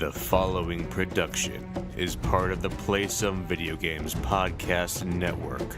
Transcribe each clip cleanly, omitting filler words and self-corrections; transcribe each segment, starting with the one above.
The following production is part of the Play Some Video Games podcast network.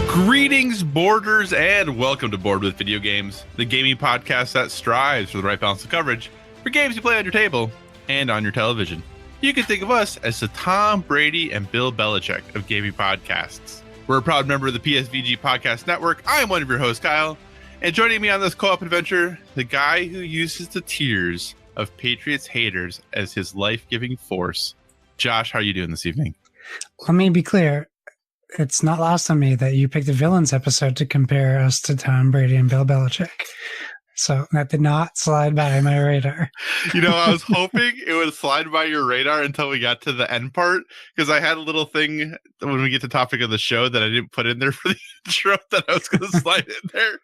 Greetings, boarders, and welcome to Board with Video Games, the gaming podcast that strives for the right balance of coverage for games you play on your table and on your television. You can think of us as the Tom Brady and Bill Belichick of gaming podcasts. We're a proud member of the PSVG Podcast Network. I am one of your hosts, Kyle, and joining me on this co-op adventure, the guy who uses the tears of Patriots haters as his life-giving force. Josh, how are you doing this evening? Let me be clear. It's not lost on me that you picked the villains episode to compare us to Tom Brady and Bill Belichick. So that did not slide by my radar. You know, I was hoping it would slide by your radar until we got to the end part, because I had a little thing when we get to the topic of the show that I didn't put in there for the intro that I was going to slide in there.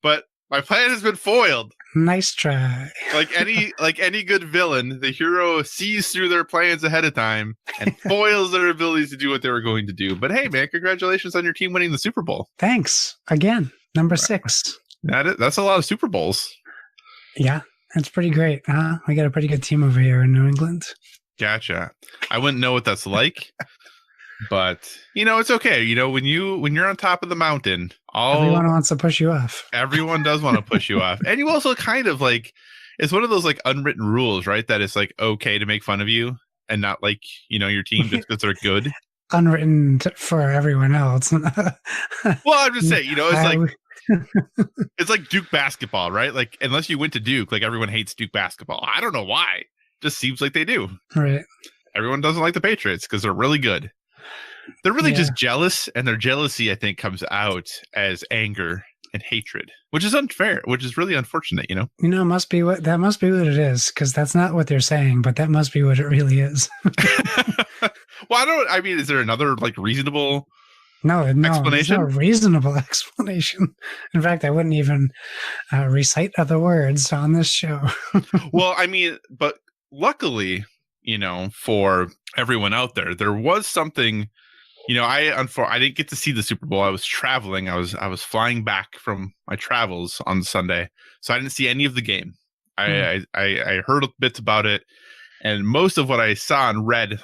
But my plan has been foiled. Nice try. Like any good villain, the hero sees through their plans ahead of time and foils their abilities to do what they were going to do. But hey, man, congratulations on your team winning the Super Bowl. Thanks. Again, number 6. That's a lot of Super Bowls. Yeah, that's pretty great. We got a pretty good team over here in New England. Gotcha. I wouldn't know what that's like. But, you know, it's okay. You know, when you're on top of the mountain, everyone wants to push you off. Everyone does want to push you off. And you also kind of like, it's one of those like unwritten rules, right? That it's like okay to make fun of you and not like, you know, your team just because they're good. Unwritten for everyone else. Well, I'm just saying, you know, it's like Duke basketball, right? Like, unless you went to Duke, like everyone hates Duke basketball. I don't know why. Just seems like they do. Right. Everyone doesn't like the Patriots because they're really good. They're really just jealous, and their jealousy, I think, comes out as anger and hatred, which is unfair, which is really unfortunate, you know? You know, that must be what it is, because that's not what they're saying, but that must be what it really is. Well, is there another, like, reasonable explanation? There's no reasonable explanation. In fact, I wouldn't even recite other words on this show. Well, I mean, but luckily, you know, for everyone out there, there was something. You know, I didn't get to see the Super Bowl. I was traveling. I was flying back from my travels on Sunday, so I didn't see any of the game. I heard bits about it, and most of what I saw and read,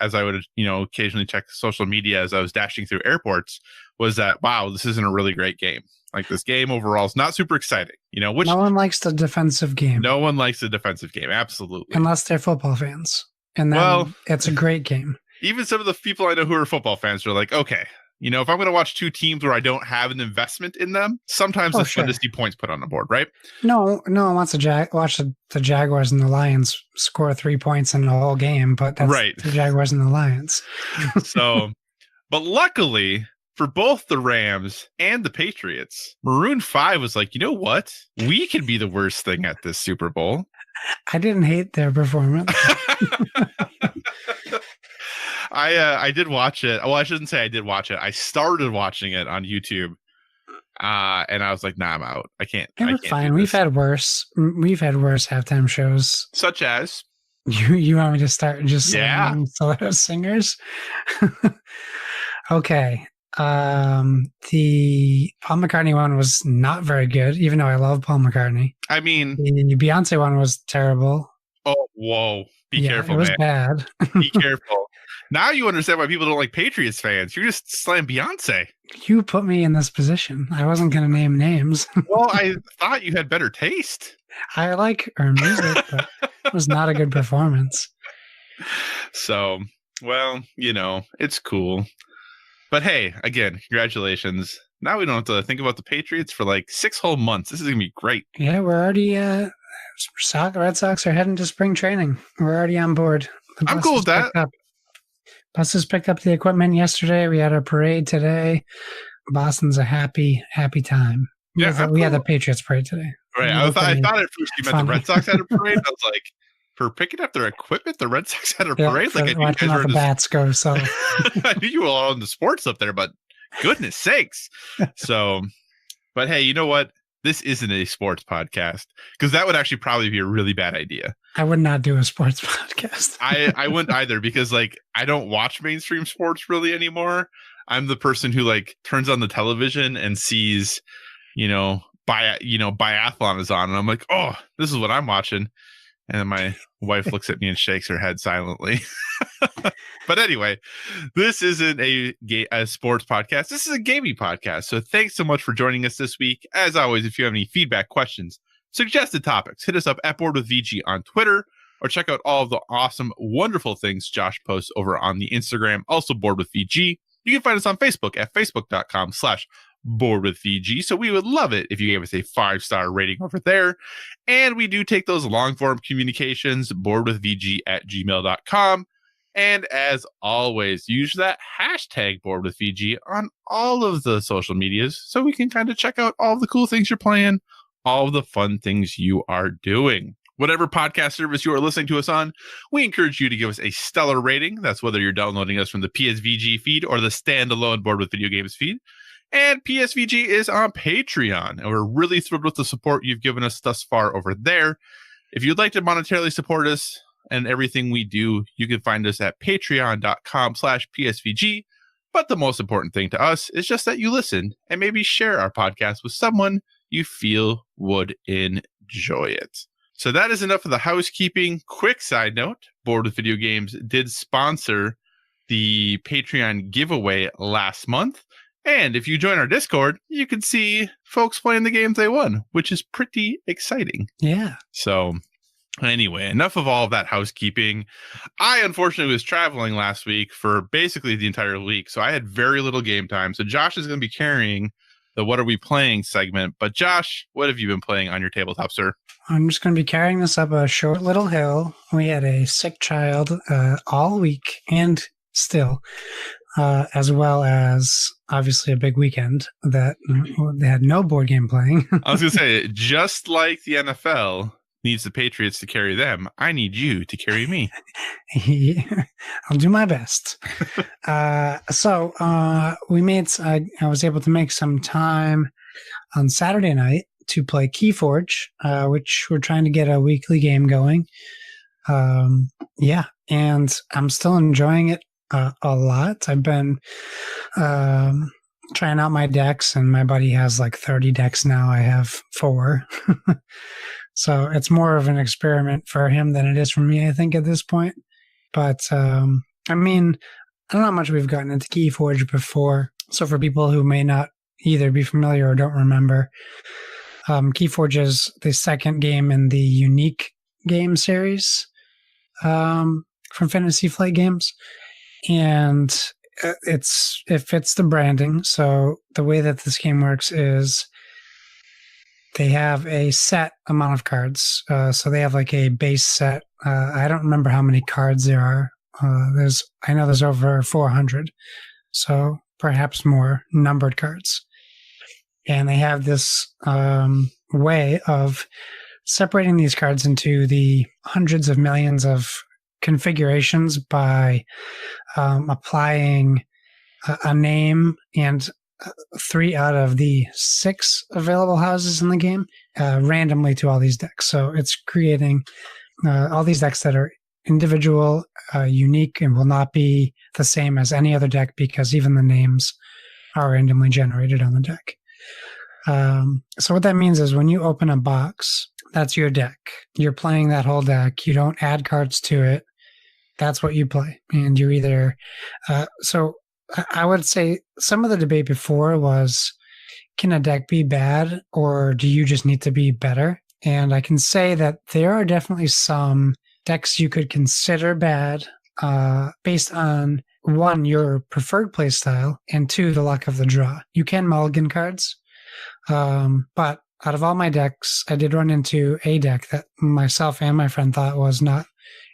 as I would, you know, occasionally check social media as I was dashing through airports, was that wow, this isn't a really great game. Like, this game overall is not super exciting. You know, which no one likes the defensive game. No one likes the defensive game, absolutely, unless they're football fans, and then it's a great game. Even some of the people I know who are football fans are like, okay, you know, if I'm going to watch two teams where I don't have an investment in them, sometimes it's fun to see points put on the board, right? No one wants to watch the Jaguars and the Lions score 3 points in the whole game, but that's right. The Jaguars and the Lions. So, but luckily for both the Rams and the Patriots, Maroon 5 was like, you know what? We can be the worst thing at this Super Bowl. I didn't hate their performance. I did watch it. Well, I shouldn't say I did watch it. I started watching it on YouTube, and I was like, "Nah, I'm out. I can't." It was fine. We've had worse halftime shows, such as. You want me to start just saying solo singers? Okay. The Paul McCartney one was not very good, even though I love Paul McCartney. I mean, the Beyonce one was terrible. Oh, whoa! Be careful, man. It was bad. Be careful. Now you understand why people don't like Patriots fans. You just slam Beyonce. You put me in this position. I wasn't going to name names. Well, I thought you had better taste. I like her music, but it was not a good performance. So, well, you know, it's cool. But hey, again, congratulations. Now we don't have to think about the Patriots for like 6 whole months. This is going to be great. Yeah, we're already, Red Sox are heading to spring training. We're already on board. I'm cool with that. Buses picked up the equipment yesterday. We had a parade today. Boston's a happy time. Yeah, we had the Patriots parade today. Right. I thought at first you meant the Red Sox had a parade. I was like, for picking up their equipment. The Red Sox had a Yeah, parade. for Like I knew you watching guys all were the into, bats go. So I knew you were all into sports up there, but goodness sakes. So, but hey, you know what? This isn't a sports podcast because that would actually probably be a really bad idea. I would not do a sports podcast. I wouldn't either because like I don't watch mainstream sports really anymore. I'm the person who like turns on the television and sees, biathlon is on, and I'm like, oh, this is what I'm watching. And then my wife looks at me and shakes her head silently. But anyway, this isn't a sports podcast. This is a gaming podcast. So thanks so much for joining us this week. As always, if you have any feedback, questions, suggested topics, hit us up at Board with VG on Twitter, or check out all of the awesome, wonderful things Josh posts over on the Instagram, also Board with VG. You can find us on Facebook at facebook.com/boardwithvg. So we would love it if you gave us a 5-star rating over there. And we do take those long form communications, boardwithvg@gmail.com. And as always, use that hashtag boardwithvg on all of the social medias so we can kind of check out all the cool things you're playing, all the fun things you are doing. Whatever podcast service you are listening to us on, we encourage you to give us a stellar rating. That's whether you're downloading us from the PSVG feed or the standalone Board with Video Games feed. And PSVG is on Patreon, and we're really thrilled with the support you've given us thus far over there. If you'd like to monetarily support us and everything we do, you can find us at patreon.com/PSVG. But the most important thing to us is just that you listen and maybe share our podcast with someone you feel would enjoy it. So that is enough of the housekeeping. Quick side note, Board with Video Games did sponsor the Patreon giveaway last month. And if you join our Discord, you can see folks playing the games they won, which is pretty exciting. Yeah. So anyway, enough of all of that housekeeping. I unfortunately was traveling last week for basically the entire week, so I had very little game time. So Josh is going to be carrying the What Are We Playing segment. But Josh, what have you been playing on your tabletop, sir? I'm just going to be carrying this up a short little hill. We had a sick child all week and still, as well as obviously a big weekend that they had no board game playing. I was going to say, just like the NFL needs the Patriots to carry them, I need you to carry me. I'll do my best. So I was able to make some time on Saturday night to play KeyForge, which we're trying to get a weekly game going. And I'm still enjoying it a lot. I've been trying out my decks, and my buddy has like 30 decks now. I have 4. So it's more of an experiment for him than it is for me, I think, at this point. But I don't know how much we've gotten into KeyForge before. So for people who may not either be familiar or don't remember, KeyForge is the second game in the unique game series from Fantasy Flight Games. And it fits the branding. So the way that this game works is they have a set amount of cards. So they have like a base set. I don't remember how many cards there are. I know there's over 400. So perhaps more numbered cards. And they have this way of separating these cards into the hundreds of millions of configurations by applying a name and 3 out of the 6 available houses in the game randomly to all these decks. So it's creating all these decks that are individual, unique, and will not be the same as any other deck because even the names are randomly generated on the deck. So what that means is when you open a box, that's your deck. You're playing that whole deck. You don't add cards to it. That's what you play. And you're either... So I would say some of the debate before was, can a deck be bad or do you just need to be better? And I can say that there are definitely some decks you could consider bad based on, 1, your preferred play style, and 2, the luck of the draw. You can mulligan cards. But out of all my decks, I did run into a deck that myself and my friend thought was not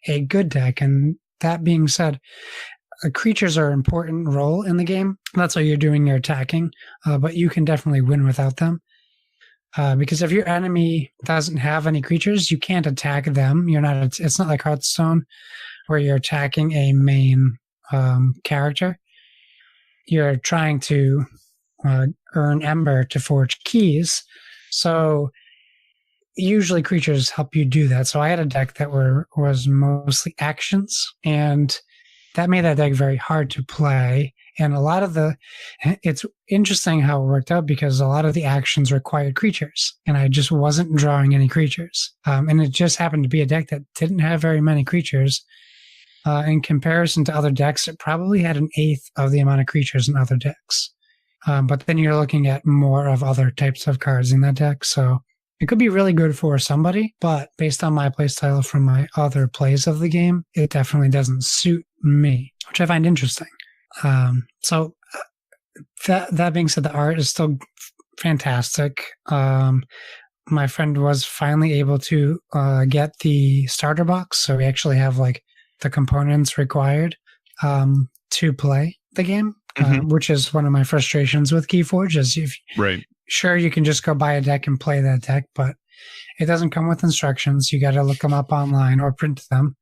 a good deck. And that being said, creatures are an important role in the game. That's why you're doing your attacking, but you can definitely win without them. Because if your enemy doesn't have any creatures, you can't attack them. It's not like Hearthstone where you're attacking a main character. You're trying to earn Ember to forge keys. So usually creatures help you do that. So I had a deck that was mostly actions, and that made that deck very hard to play. And it's interesting how it worked out because a lot of the actions required creatures, and I just wasn't drawing any creatures. And it just happened to be a deck that didn't have very many creatures. In comparison to other decks, it probably had an eighth of the amount of creatures in other decks. But then you're looking at more of other types of cards in that deck. So it could be really good for somebody, but based on my playstyle from my other plays of the game, it definitely doesn't suit me, which I find interesting. So that being said, the art is still fantastic. My friend was finally able to get the starter box, so we actually have like the components required to play the game, which is one of my frustrations with KeyForge. Is sure, you can just go buy a deck and play that deck, but it doesn't come with instructions. You got to look them up online or print them.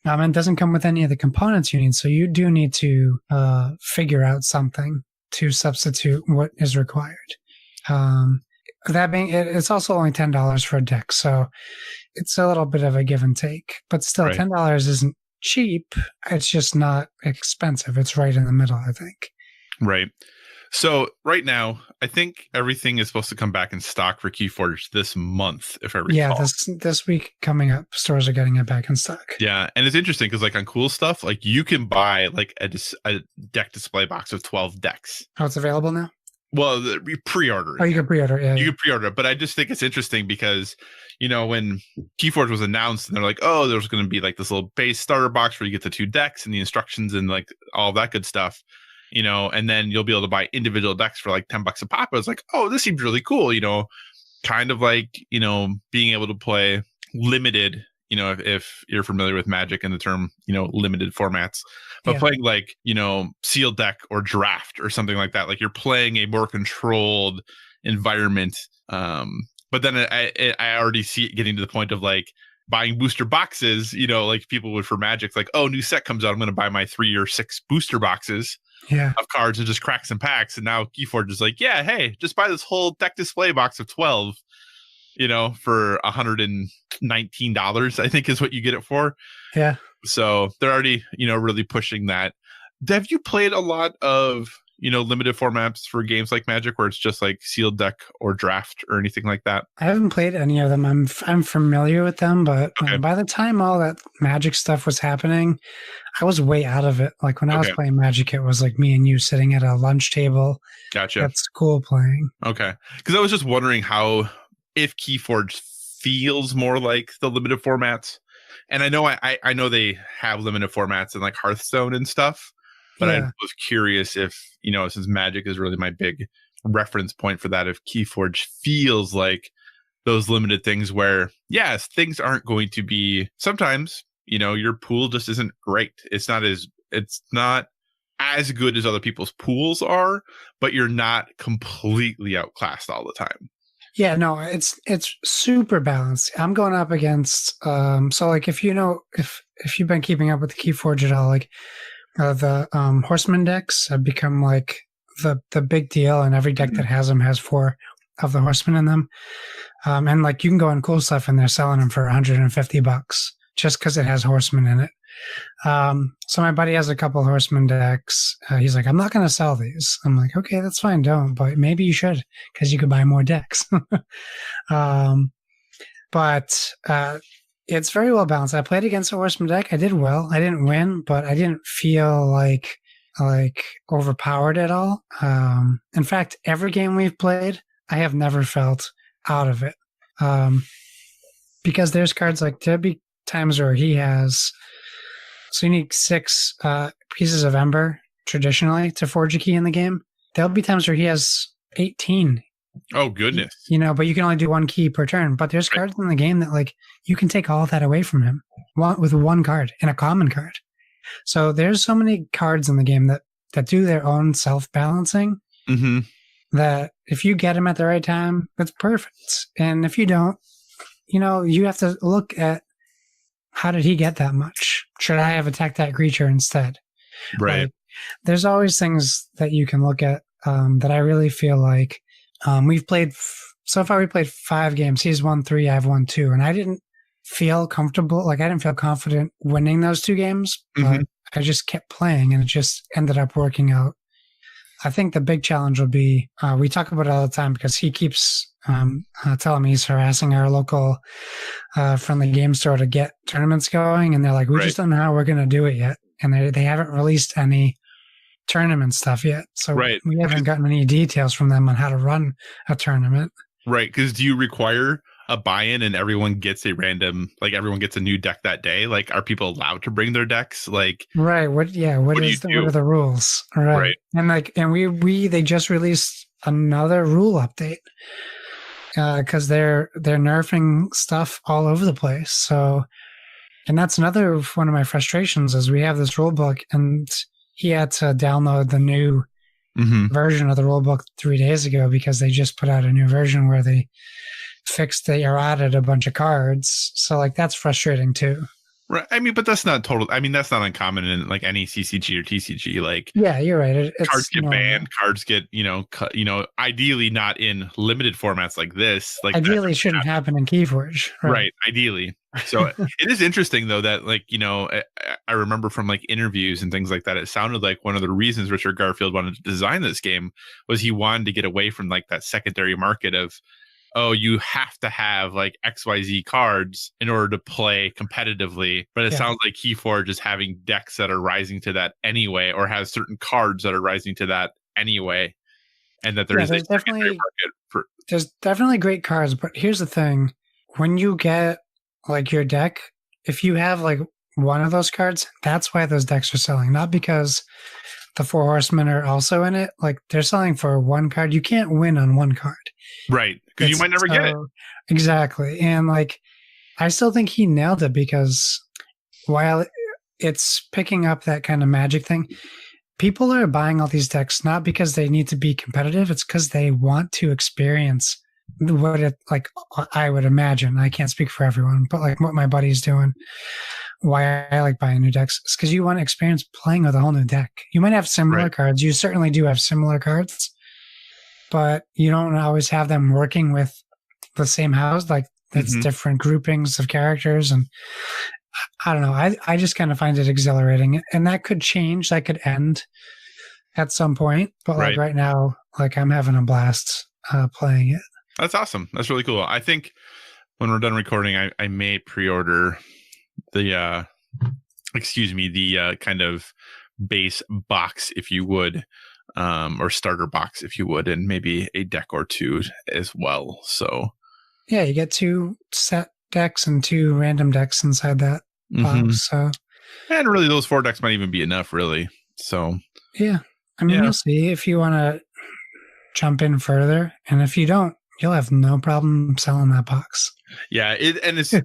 And it doesn't come with any of the components you need. So you do need to figure out something to substitute what is required. That being, it's also only $10 for a deck. So it's a little bit of a give and take, but still $10 isn't cheap. It's just not expensive. It's right in the middle, I think. Right. So right now, I think everything is supposed to come back in stock for KeyForge this month, if I recall. Yeah, this week coming up, stores are getting it back in stock. Yeah, and it's interesting because like on cool stuff, like you can buy like a deck display box of 12 decks. Oh, it's available now? Well, you pre-order it. Oh, you can pre-order, yeah. You can pre-order it, but I just think it's interesting because, you know, when KeyForge was announced and they're like, oh, there's going to be like this little base starter box where you get the 2 decks and the instructions and like all that good stuff. You know, and then you'll be able to buy individual decks for like $10 a pop. I was like, oh, this seems really cool. You know, kind of like, you know, being able to play limited, you know, if you're familiar with Magic and the term, you know, limited formats, but playing like, you know, sealed deck or draft or something like that. Like you're playing a more controlled environment. But then I already see it getting to the point of like buying booster boxes, you know, like people would for Magic, like, oh, new set comes out, I'm going to buy my 3 or 6 booster boxes of cards and just crack some packs. And now KeyForge is like, yeah, hey, just buy this whole deck display box of 12, you know, for $119, I think is what you get it for. Yeah. So they're already, you know, really pushing that. Have you played a lot of, you know, limited formats for games like Magic where it's just like sealed deck or draft or anything like that? I haven't played any of them. I'm familiar with them, but by the time all that Magic stuff was happening, I was way out of it. Like when I was playing Magic, it was like me and you sitting at a lunch table at school playing. Okay. Because I was just wondering if KeyForge feels more like the limited formats. And I know I know they have limited formats in like Hearthstone and stuff. But I was curious if, you know, since Magic is really my big reference point for that, if KeyForge feels like those limited things where, yes, things aren't going to be, sometimes, you know, your pool just isn't great. It's not as good as other people's pools are, but you're not completely outclassed all the time. Yeah, no, it's super balanced. I'm going up against, so like if you know, if you've been keeping up with the KeyForge at all, like, the horseman decks have become like the big deal, and every deck that has them has 4 of the horsemen in them. And like you can go on cool stuff and they're selling them for $150 just because it has horsemen in it. So my buddy has a couple horseman decks. He's like, I'm not going to sell these. I'm like, okay, that's fine. Don't, but maybe you should because you could buy more decks. But it's very well balanced. I played against a horseman deck. I did well. I didn't win, but I didn't feel like overpowered at all. In fact, every game we've played, I have never felt out of it. Because there's cards like there'd be times where he has, so you need 6 pieces of Ember traditionally to forge a key in the game. There'll be times where he has 18. Oh, goodness. You know, but you can only do 1 key per turn. But there's cards in the game that like you can take all of that away from him with 1 card and a common card. So there's so many cards in the game that do their own self-balancing that if you get him at the right time, it's perfect. And if you don't, you have to look at how did he get that much? Should I have attacked that creature instead? Right. Like, there's always things that you can look at that I really feel like we've played. So far, we played 5 games. He's won 3, I've won 2. And I didn't feel comfortable. Like, I didn't feel confident winning those 2 games, but I just kept playing and it just ended up working out. I think the big challenge will be, we talk about it all the time because he keeps telling me he's harassing our local friendly game store to get tournaments going. And they're like, we just don't know how we're going to do it yet. And they haven't released any tournament stuff yet. So we haven't gotten any details from them on how to run a tournament. Right. Because do you require a buy-in and everyone gets a random, like everyone gets a new deck that day? Like, are people allowed to bring their decks? Like, right. What are the rules? Right. And they just released another rule update because they're nerfing stuff all over the place. So, and that's another one of my frustrations is we have this rule book and he had to download the new version of the rule book 3 days ago because they just put out a new version where they fixed or added a bunch of cards. So like that's frustrating too. Right. I mean, but that's not total. I mean, that's not uncommon in like any CCG or TCG. Like, yeah, you're right. Cards get banned. Cards get ideally not in limited formats like this. Like, ideally, shouldn't happen in KeyForge. Right. Ideally. So it is interesting though that like I remember from like interviews and things like that. It sounded like one of the reasons Richard Garfield wanted to design this game was he wanted to get away from like that secondary market of, oh, you have to have like XYZ cards in order to play competitively. But it sounds like KeyForge is having decks that are rising to that anyway, or has certain cards that are rising to that anyway. And that there's definitely great cards. But here's the thing. When you get like your deck, if you have like one of those cards, that's why those decks are selling. Not because the 4 Horsemen are also in it. Like they're selling for one card. You can't win on one card. Right. Because you might never get it. Exactly. And like, I still think he nailed it because while it's picking up that kind of magic thing, people are buying all these decks not because they need to be competitive. It's because they want to experience what it, like I would imagine. I can't speak for everyone, but like what my buddy's doing, why I like buying new decks is because you want to experience playing with a whole new deck. You might have similar cards. You certainly do have similar cards, but you don't always have them working with the same house. Like it's different groupings of characters. And I don't know. I just kind of find it exhilarating, and that could change. That could end at some point. But like right now, like I'm having a blast playing it. That's awesome. That's really cool. I think when we're done recording, I may pre-order the kind of base box, if you would, or starter box, if you would, and maybe a deck or 2 as well. So yeah, you get 2 set decks and 2 random decks inside that box. So, and really, those 4 decks might even be enough, really. So yeah, I mean, you'll see if you want to jump in further, and if you don't, you'll have no problem selling that box. Yeah, and it's like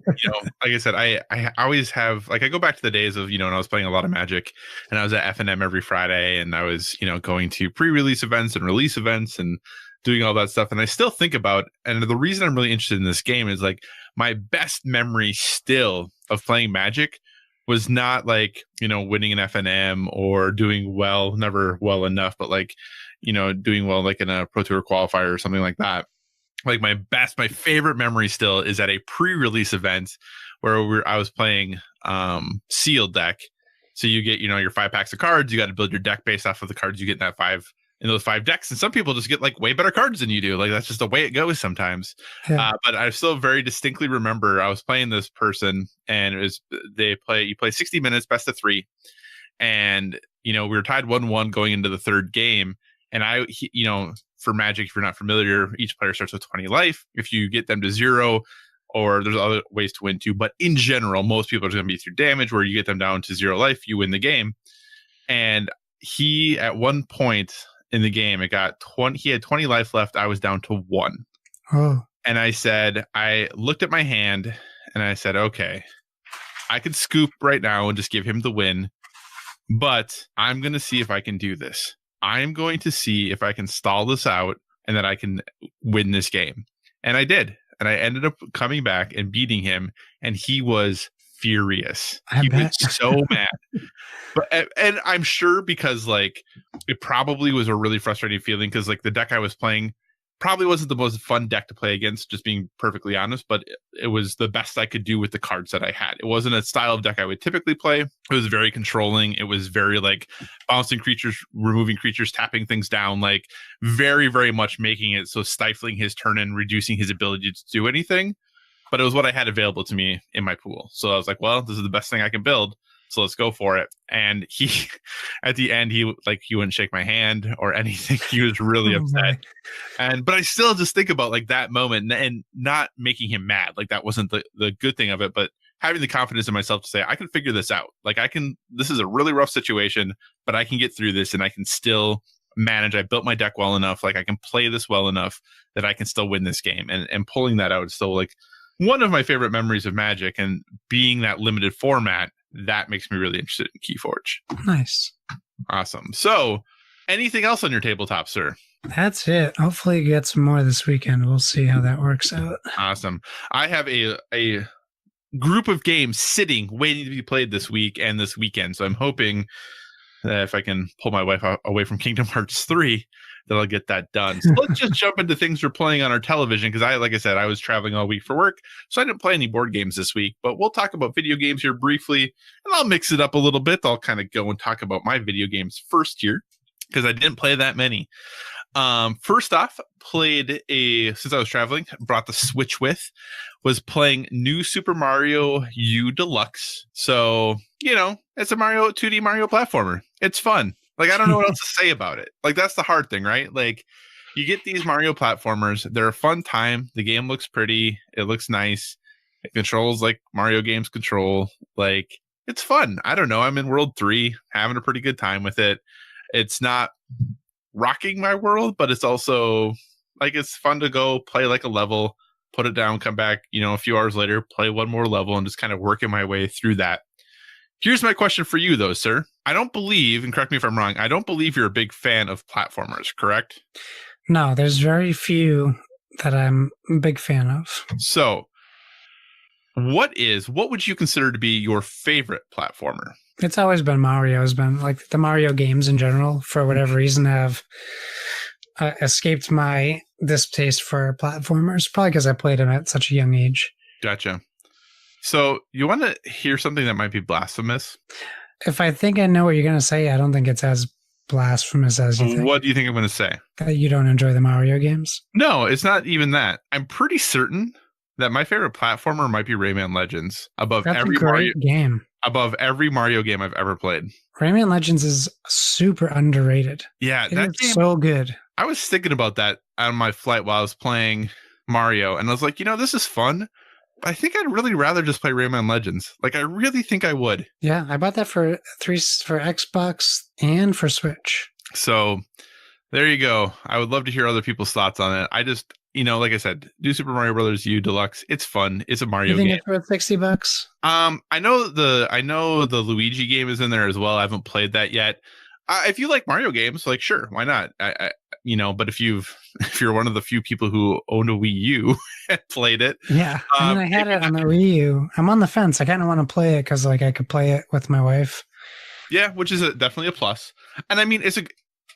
I said, I always have like I go back to the days of when I was playing a lot of Magic, and I was at F&M every Friday, and I was going to pre-release events and release events and doing all that stuff, and I still think about, and the reason I'm really interested in this game is like my best memory still of playing Magic was not like winning an F&M or doing well, never well enough, but like doing well like in a Pro Tour qualifier or something like that. Like my favorite memory still is at a pre-release event where I was playing sealed deck. So you get, your 5 packs of cards. You got to build your deck based off of the cards you get in those 5 decks. And some people just get like way better cards than you do. Like that's just the way it goes sometimes. Yeah. But I still very distinctly remember I was playing this person, and it was you play 60 minutes, best of 3, and we were tied 1-1 going into the 3rd game. And for Magic, if you're not familiar, each player starts with 20 life. If you get them to 0, or there's other ways to win too, but in general, most people are going to be through damage, where you get them down to 0 life, you win the game. And he, at one point in the game, he had 20 life left. I was down to 1. Oh. And I looked at my hand and I said, okay, I could scoop right now and just give him the win, but I'm going to see if I can do this. I'm going to see if I can stall this out and that I can win this game. And I did. And I ended up coming back and beating him, and he was furious. He was so mad. But and I'm sure because like it probably was a really frustrating feeling because like the deck I was playing probably wasn't the most fun deck to play against, just being perfectly honest, but it was the best I could do with the cards that I had. It wasn't a style of deck I would typically play. It was very controlling. It was very like bouncing creatures, removing creatures, tapping things down, like very, very much making it so stifling his turn and reducing his ability to do anything. But it was what I had available to me in my pool. So I was like, well, this is the best thing I can build. So let's go for it. And he, at the end, he wouldn't shake my hand or anything. He was really upset. But I still just think about like that moment and not making him mad. Like that wasn't the good thing of it, but having the confidence in myself to say, I can figure this out. Like this is a really rough situation, but I can get through this and I can still manage. I built my deck well enough. Like I can play this well enough that I can still win this game. And pulling that out is still like one of my favorite memories of Magic, and being that limited format, that makes me really interested in KeyForge. Nice. Awesome. So anything else on your tabletop, sir? That's it. Hopefully you get some more this weekend. We'll see how that works out. Awesome. I have a group of games sitting, waiting to be played this week and this weekend. So I'm hoping that if I can pull my wife away from Kingdom Hearts 3, that I'll get that done. So let's just jump into things we're playing on our television, because like I said, I was traveling all week for work, so I didn't play any board games this week, but we'll talk about video games here briefly, and I'll mix it up a little bit. I'll kind of go and talk about my video games first here, because I didn't play that many. First off, since I was traveling, brought the Switch was playing New Super Mario U Deluxe. So, it's a 2D Mario platformer. It's fun. Like, I don't know what else to say about it. Like, that's the hard thing, right? Like, you get these Mario platformers. They're a fun time. The game looks pretty. It looks nice. It controls like Mario games control. Like, it's fun. I don't know. I'm in World 3, having a pretty good time with it. It's not rocking my world, but it's also, like, it's fun to go play like a level, put it down, come back, a few hours later, play one more level, and just kind of working my way through that. Here's my question for you, though, sir. I don't believe, and correct me if I'm wrong, I don't believe you're a big fan of platformers, correct? No, there's very few that I'm a big fan of. So, what would you consider to be your favorite platformer? It's always been Mario. It's been like the Mario games in general, for whatever reason, have escaped my distaste for platformers, probably because I played them at such a young age. Gotcha. So you want to hear something that might be blasphemous? If I think I know what you're going to say, I don't think it's as blasphemous as you think. What do you think I'm going to say? That you don't enjoy the Mario games? No, it's not even that. I'm pretty certain that my favorite platformer might be Rayman Legends above every Mario game. Above every Mario game I've ever played. Rayman Legends is super underrated. Yeah, that game, so good. I was thinking about that on my flight while I was playing Mario, and I was like, this is fun. I think I'd really rather just play Rayman Legends. Like, I really think I would. Yeah, I bought that for Xbox and for Switch. So there you go. I would love to hear other people's thoughts on it. I just, like I said, New Super Mario Brothers U Deluxe. It's fun. It's a Mario game. You think it's worth $60? I know the Luigi game is in there as well. I haven't played that yet. If you like Mario games, like, sure, why not? But if you're one of the few people who own a Wii U and played it. Yeah. I had it on the Wii U. I'm on the fence. I kind of want to play it because I could play it with my wife. Yeah, which is definitely a plus. And I mean,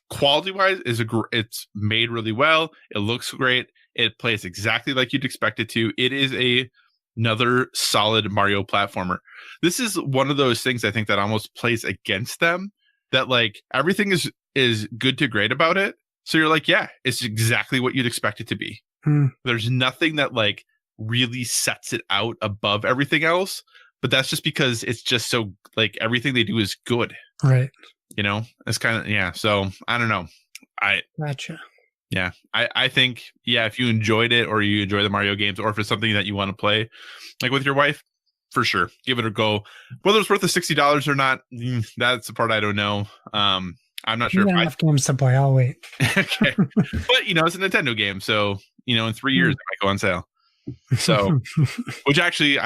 quality wise it's made really well. It looks great. It plays exactly like you'd expect it to. It is another solid Mario platformer. This is one of those things I think that almost plays against them, that like everything is good to great about it. So you're like, yeah, it's exactly what you'd expect it to be. There's nothing that like really sets it out above everything else, but that's just because it's just so like everything they do is good. Right. It's kind of, yeah. So I don't know. Gotcha. Yeah. I think, yeah, if you enjoyed it or you enjoy the Mario games, or if it's something that you want to play like with your wife, for sure, give it a go. Whether it's worth the $60 or not, that's the part I don't know. I'm not sure. You got enough games to play. I'll wait. Okay. But it's a Nintendo game, so in 3 years it might go on sale. So, which actually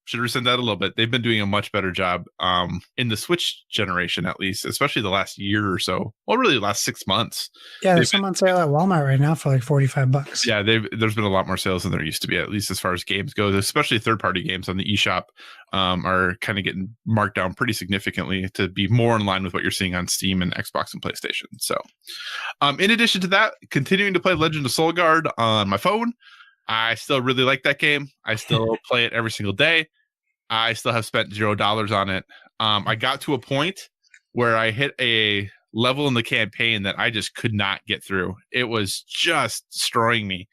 Should rescind that a little bit. They've been doing a much better job in the Switch generation, at least, especially the last year or so. Well, really, the last 6 months. Yeah, there's some on sale at Walmart right now for like $45. Yeah, there's been a lot more sales than there used to be, at least as far as games go. Especially third-party games on the eShop are kind of getting marked down pretty significantly to be more in line with what you're seeing on Steam and Xbox and PlayStation. So, in addition to that, continuing to play Legend of Soulguard on my phone. I still really like that game. I still play it every single day. I still have spent $0 on it. I got to a point where I hit a level in the campaign that I just could not get through. It was just destroying me.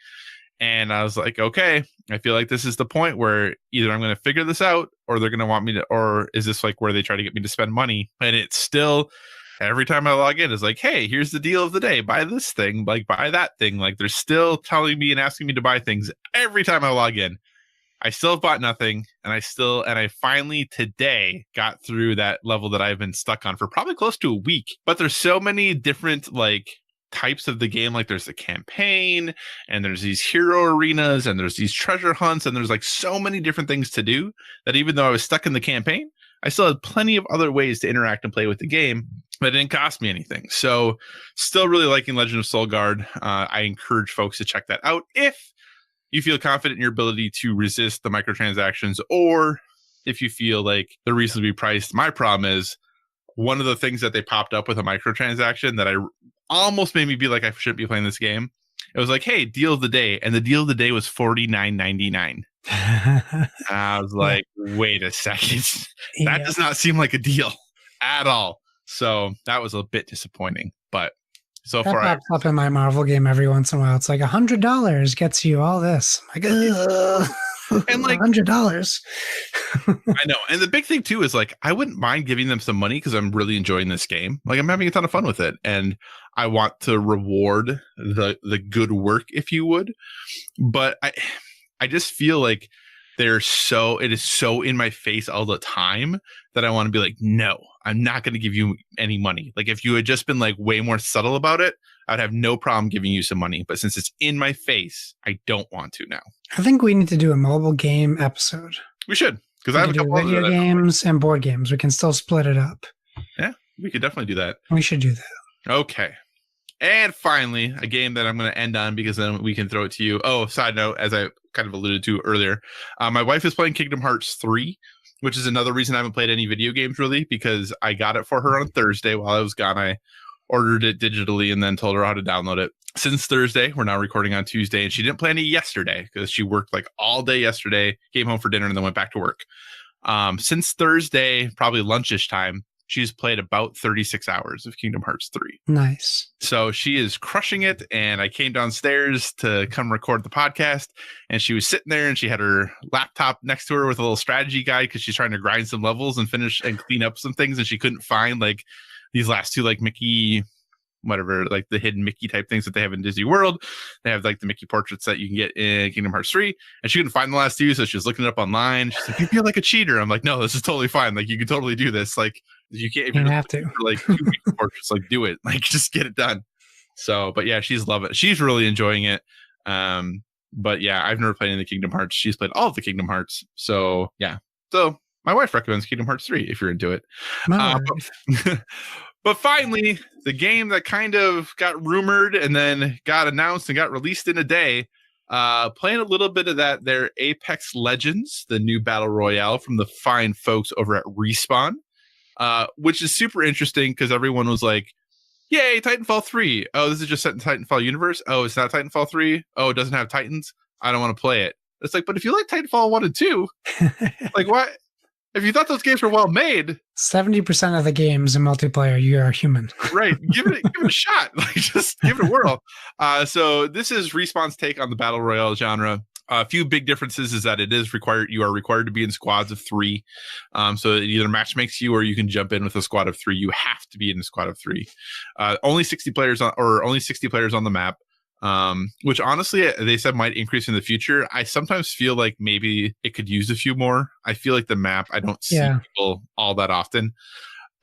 And I was like, okay, I feel like this is the point where either I'm going to figure this out or they're going to want me to, or is this like where they try to get me to spend money? And it's still, every time I log in, it's like, hey, here's the deal of the day. Buy this thing, like buy that thing. Like they're still telling me and asking me to buy things every time I log in. I still have bought nothing, and I finally today got through that level that I've been stuck on for probably close to a week. But there's so many different like types of the game. Like there's a campaign, and there's these hero arenas, and there's these treasure hunts, and there's like so many different things to do that even though I was stuck in the campaign, I still had plenty of other ways to interact and play with the game that didn't cost me anything. So still really liking Legend of Soulguard. I encourage folks to check that out if you feel confident in your ability to resist the microtransactions, or if you feel like they're reasonably priced. My problem is one of the things that they popped up with a microtransaction that I almost made me be like, I shouldn't be playing this game. It was like, hey, deal of the day. And the deal of the day was $49.99. I was like, wait a second. That does not seem like a deal at all. So that was a bit disappointing, but so that far pops up in my Marvel game every once in a while. It's like $100 gets you all this. I'm like, and like $100. I know. And the big thing too is like, I wouldn't mind giving them some money because I'm really enjoying this game. Like I'm having a ton of fun with it. And I want to reward the good work, if you would. But I just feel like it is so in my face all the time that I want to be like, no, I'm not going to give you any money. Like if you had just been like way more subtle about it, I'd have no problem giving you some money. But since it's in my face, I don't want to now. I think we need to do a mobile game episode. We should, because I have a couple video games and board games. We can still split it up. Yeah, we could definitely do that. We should do that. Okay. And finally, a game that I'm going to end on because then we can throw it to you. Oh, side note, as I kind of alluded to earlier, my wife is playing Kingdom Hearts 3, which is another reason I haven't played any video games really, because I got it for her on Thursday while I was gone. I ordered it digitally and then told her how to download it. Since Thursday, we're now recording on Tuesday, and she didn't play any yesterday because she worked like all day yesterday, came home for dinner, and then went back to work. Since Thursday, probably lunchish time, she's played about 36 hours of Kingdom Hearts 3. Nice. So she is crushing it. And I came downstairs to come record the podcast, and she was sitting there and she had her laptop next to her with a little strategy guide because she's trying to grind some levels and finish and clean up some things. And she couldn't find like these last two, like Mickey, whatever, like the hidden Mickey type things that they have in Disney World. They have like the Mickey portraits that you can get in Kingdom Hearts 3, and she couldn't find the last two. So she was looking it up online. She's like, you feel like a cheater. I'm like, no, this is totally fine. Like you can totally do this. Like you can't, if you you're have to for like 2 Mickey portraits, like do it, like just get it done. So, but yeah, she's loving it. She's really enjoying it. But yeah, I've never played any of the Kingdom Hearts. She's played all of the Kingdom Hearts. So yeah. So my wife recommends Kingdom Hearts 3 if you're into it. But finally, the game that kind of got rumored and then got announced and got released in a day, playing a little bit of that, their Apex Legends, the new battle royale from the fine folks over at Respawn, which is super interesting because everyone was like, yay, Titanfall 3. Oh, this is just set in Titanfall universe. Oh, it's not Titanfall 3. Oh, it doesn't have Titans. I don't want to play it. It's like, but if you like Titanfall 1 and 2, like what? If you thought those games were well made, 70% of the games in multiplayer, you are human. Right. Give it a shot. Like just give it a whirl. So this is Respawn's take on the battle royale genre. A few big differences is that you are required to be in squads of 3. So it either match makes you or you can jump in with a squad of 3. You have to be in a squad of 3. Only 60 players on the map. Which honestly they said might increase in the future. I sometimes feel like maybe it could use a few more. I feel like the map, I don't see people all that often.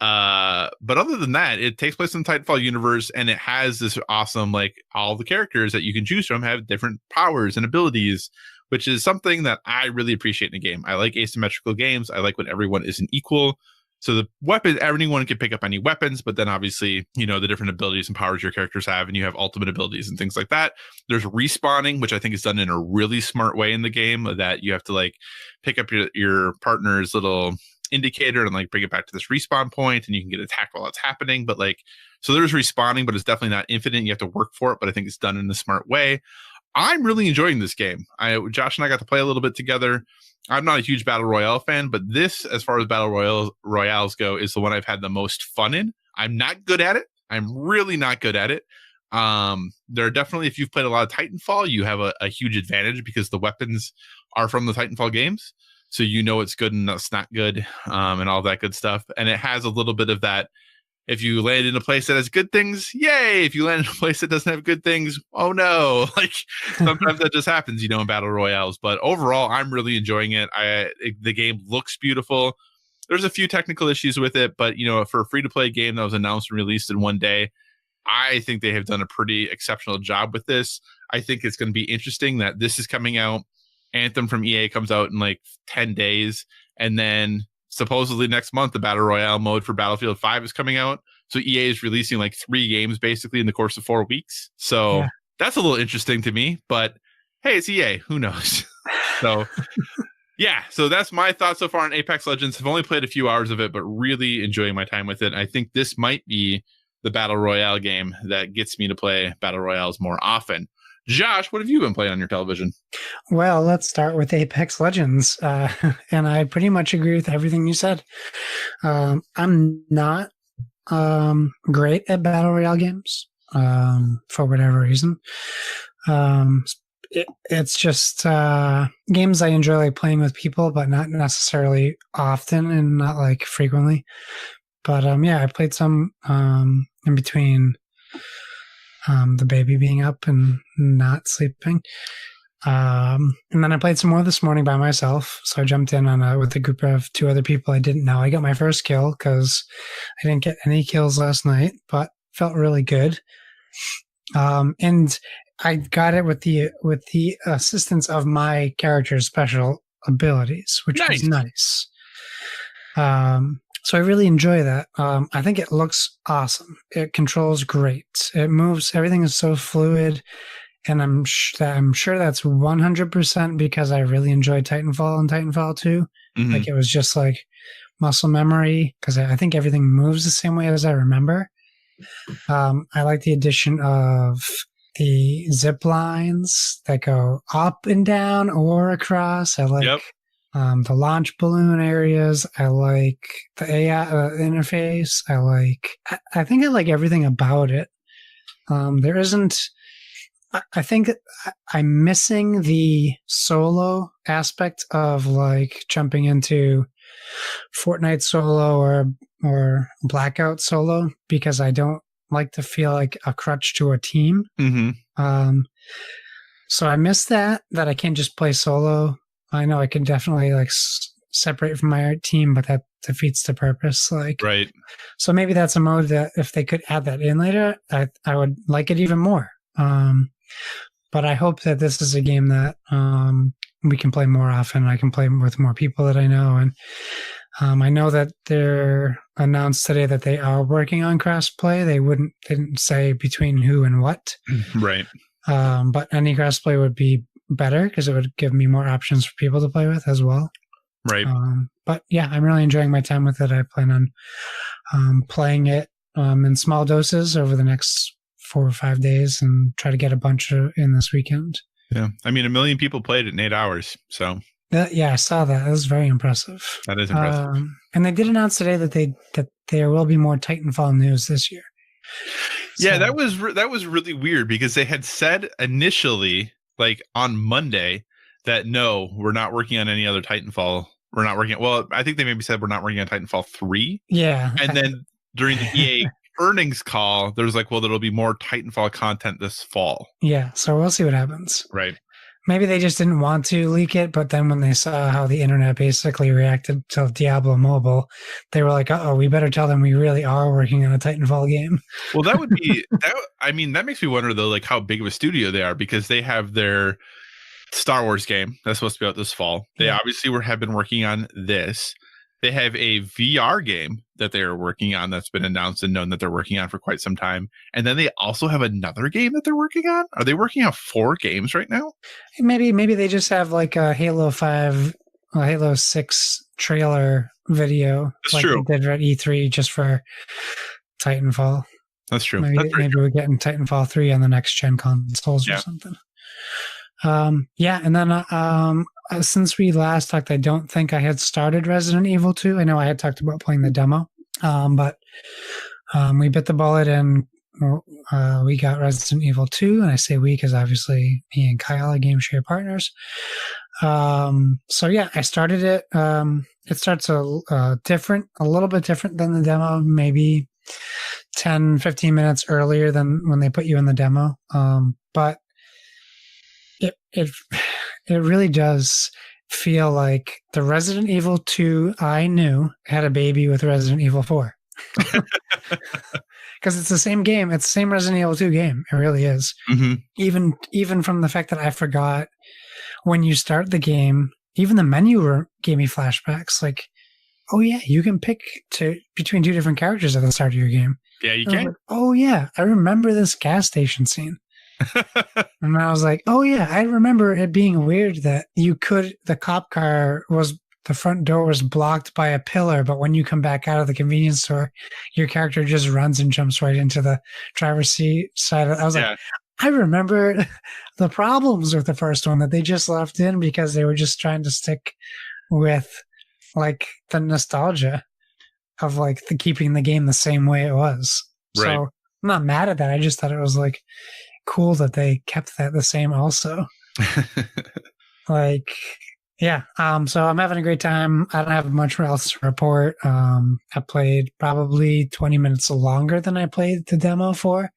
But other than that, it takes place in the Titanfall universe, and it has this awesome, like all the characters that you can choose from have different powers and abilities, which is something that I really appreciate in a game. I like asymmetrical games. I like when everyone isn't equal. So the weapon, anyone can pick up any weapons, but then obviously, the different abilities and powers your characters have, and you have ultimate abilities and things like that. There's respawning, which I think is done in a really smart way in the game, that you have to like pick up your partner's little indicator and like bring it back to this respawn point, and you can get attacked while it's happening. But like, so there's respawning, but it's definitely not infinite. You have to work for it, but I think it's done in a smart way. I'm really enjoying this game. Josh and I got to play a little bit together. I'm not a huge Battle Royale fan, but this, as far as Battle Royales go, is the one I've had the most fun in. I'm not good at it. I'm really not good at it. There are definitely, if you've played a lot of Titanfall, you have a huge advantage because the weapons are from the Titanfall games. So it's good and it's not good, and all that good stuff. And it has a little bit of that. If you land in a place that has good things, yay. If you land in a place that doesn't have good things, oh no. Like sometimes that just happens, in Battle Royales. But overall, I'm really enjoying it. The game looks beautiful. There's a few technical issues with it, but for a free-to-play game that was announced and released in one day, I think they have done a pretty exceptional job with this. I think it's going to be interesting that this is coming out. Anthem from EA comes out in like 10 days, and then supposedly next month the Battle Royale mode for Battlefield 5 is coming out. So EA is releasing like 3 games basically in the course of 4 weeks. So that's a little interesting to me, but hey, it's EA. Who knows? So yeah, so that's my thoughts so far on Apex Legends. I've only played a few hours of it, but really enjoying my time with it. I think this might be the Battle Royale game that gets me to play Battle Royales more often. Josh, what have you been playing on your television? Well, let's start with Apex Legends. And I pretty much agree with everything you said. I'm not great at Battle Royale games for whatever reason. It's just games I enjoy like playing with people, but not necessarily often and not like frequently. But I played some in between the baby being up and not sleeping. And then I played some more this morning by myself. So I jumped in on with a group of 2 other people I didn't know. I got my first kill because I didn't get any kills last night, but felt really good. And I got it with the assistance of my character's special abilities, which was nice. So I really enjoy that. I think it looks awesome. It controls great. It moves. Everything is so fluid. And I'm sure that's 100% because I really enjoyed Titanfall and Titanfall 2. Mm-hmm. Like it was just like muscle memory because I think everything moves the same way as I remember. I like the addition of the zip lines that go up and down or across. I like the launch balloon areas. I like the AI interface. I think I like everything about it. There isn't. I think I'm missing the solo aspect of like jumping into Fortnite solo or Blackout solo because I don't like to feel like a crutch to a team. Mm-hmm. So I miss that I can't just play solo. I know I can definitely like separate from my team, but that defeats the purpose. Like, right. So maybe that's a mode that if they could add that in later, I would like it even more. But I hope that this is a game that we can play more often. I can play with more people that I know. And I know that they're announced today that they are working on crossplay. They didn't say between who and what. Right. But any crossplay would be better because it would give me more options for people to play with as well. Right. But yeah, I'm really enjoying my time with it. I plan on playing it in small doses over the next 4 or 5 days and try to get a bunch in this weekend. Yeah. I mean, 1 million people played it in 8 hours. So yeah, I saw that. That was very impressive. That is impressive. And they did announce today that there will be more Titanfall news this year. Yeah, so, that was really weird because they had said initially, like on Monday, that no, we're not working on any other Titanfall. We're not working. Well, I think they maybe said we're not working on Titanfall 3. Yeah. And then during the EA earnings call, there's like, well, there'll be more Titanfall content this fall. Yeah, so we'll see what happens. Right. Maybe they just didn't want to leak it, but then when they saw how the internet basically reacted to Diablo Mobile, they were like, uh-oh, we better tell them we really are working on a Titanfall game. Well, that would be that. I mean, that makes me wonder though, like how big of a studio they are because they have their Star Wars game that's supposed to be out this fall. They obviously have been working on this. They have a VR game that they are working on that's been announced and known that they're working on for quite some time. And then they also have another game that they're working on. Are they working on 4 games right now? Maybe they just have like a Halo 5, a Halo 6 trailer video. That's like true. They did at E3 just for Titanfall. That's true. Maybe we're getting Titanfall 3 on the next gen consoles or something. And then since we last talked, I don't think I had started Resident Evil 2. I know I had talked about playing the demo, but we bit the bullet and we got Resident Evil 2. And I say we because obviously me and Kyle are game share partners. I started it. It starts a little bit different than the demo, maybe 10, 15 minutes earlier than when they put you in the demo. But it really does feel like the Resident Evil 2 I knew had a baby with Resident Evil 4. Because it's the same game. It's the same Resident Evil 2 game. It really is. Mm-hmm. Even from the fact that I forgot when you start the game, even the menu gave me flashbacks. Like, oh yeah, you can pick between 2 different characters at the start of your game. Yeah, you can. Like, oh yeah, I remember this gas station scene. And I was like, oh yeah, I remember it being weird that the cop car the front door was blocked by a pillar, but when you come back out of the convenience store, your character just runs and jumps right into the driver's seat side. I was like, I remember the problems with the first one that they just left in because they were just trying to stick with like the nostalgia of like keeping the game the same way it was. Right. So I'm not mad at that. I just thought it was like cool that they kept that the same also. So I'm having a great time. I don't have much else to report. I played probably 20 minutes longer than I played the demo for.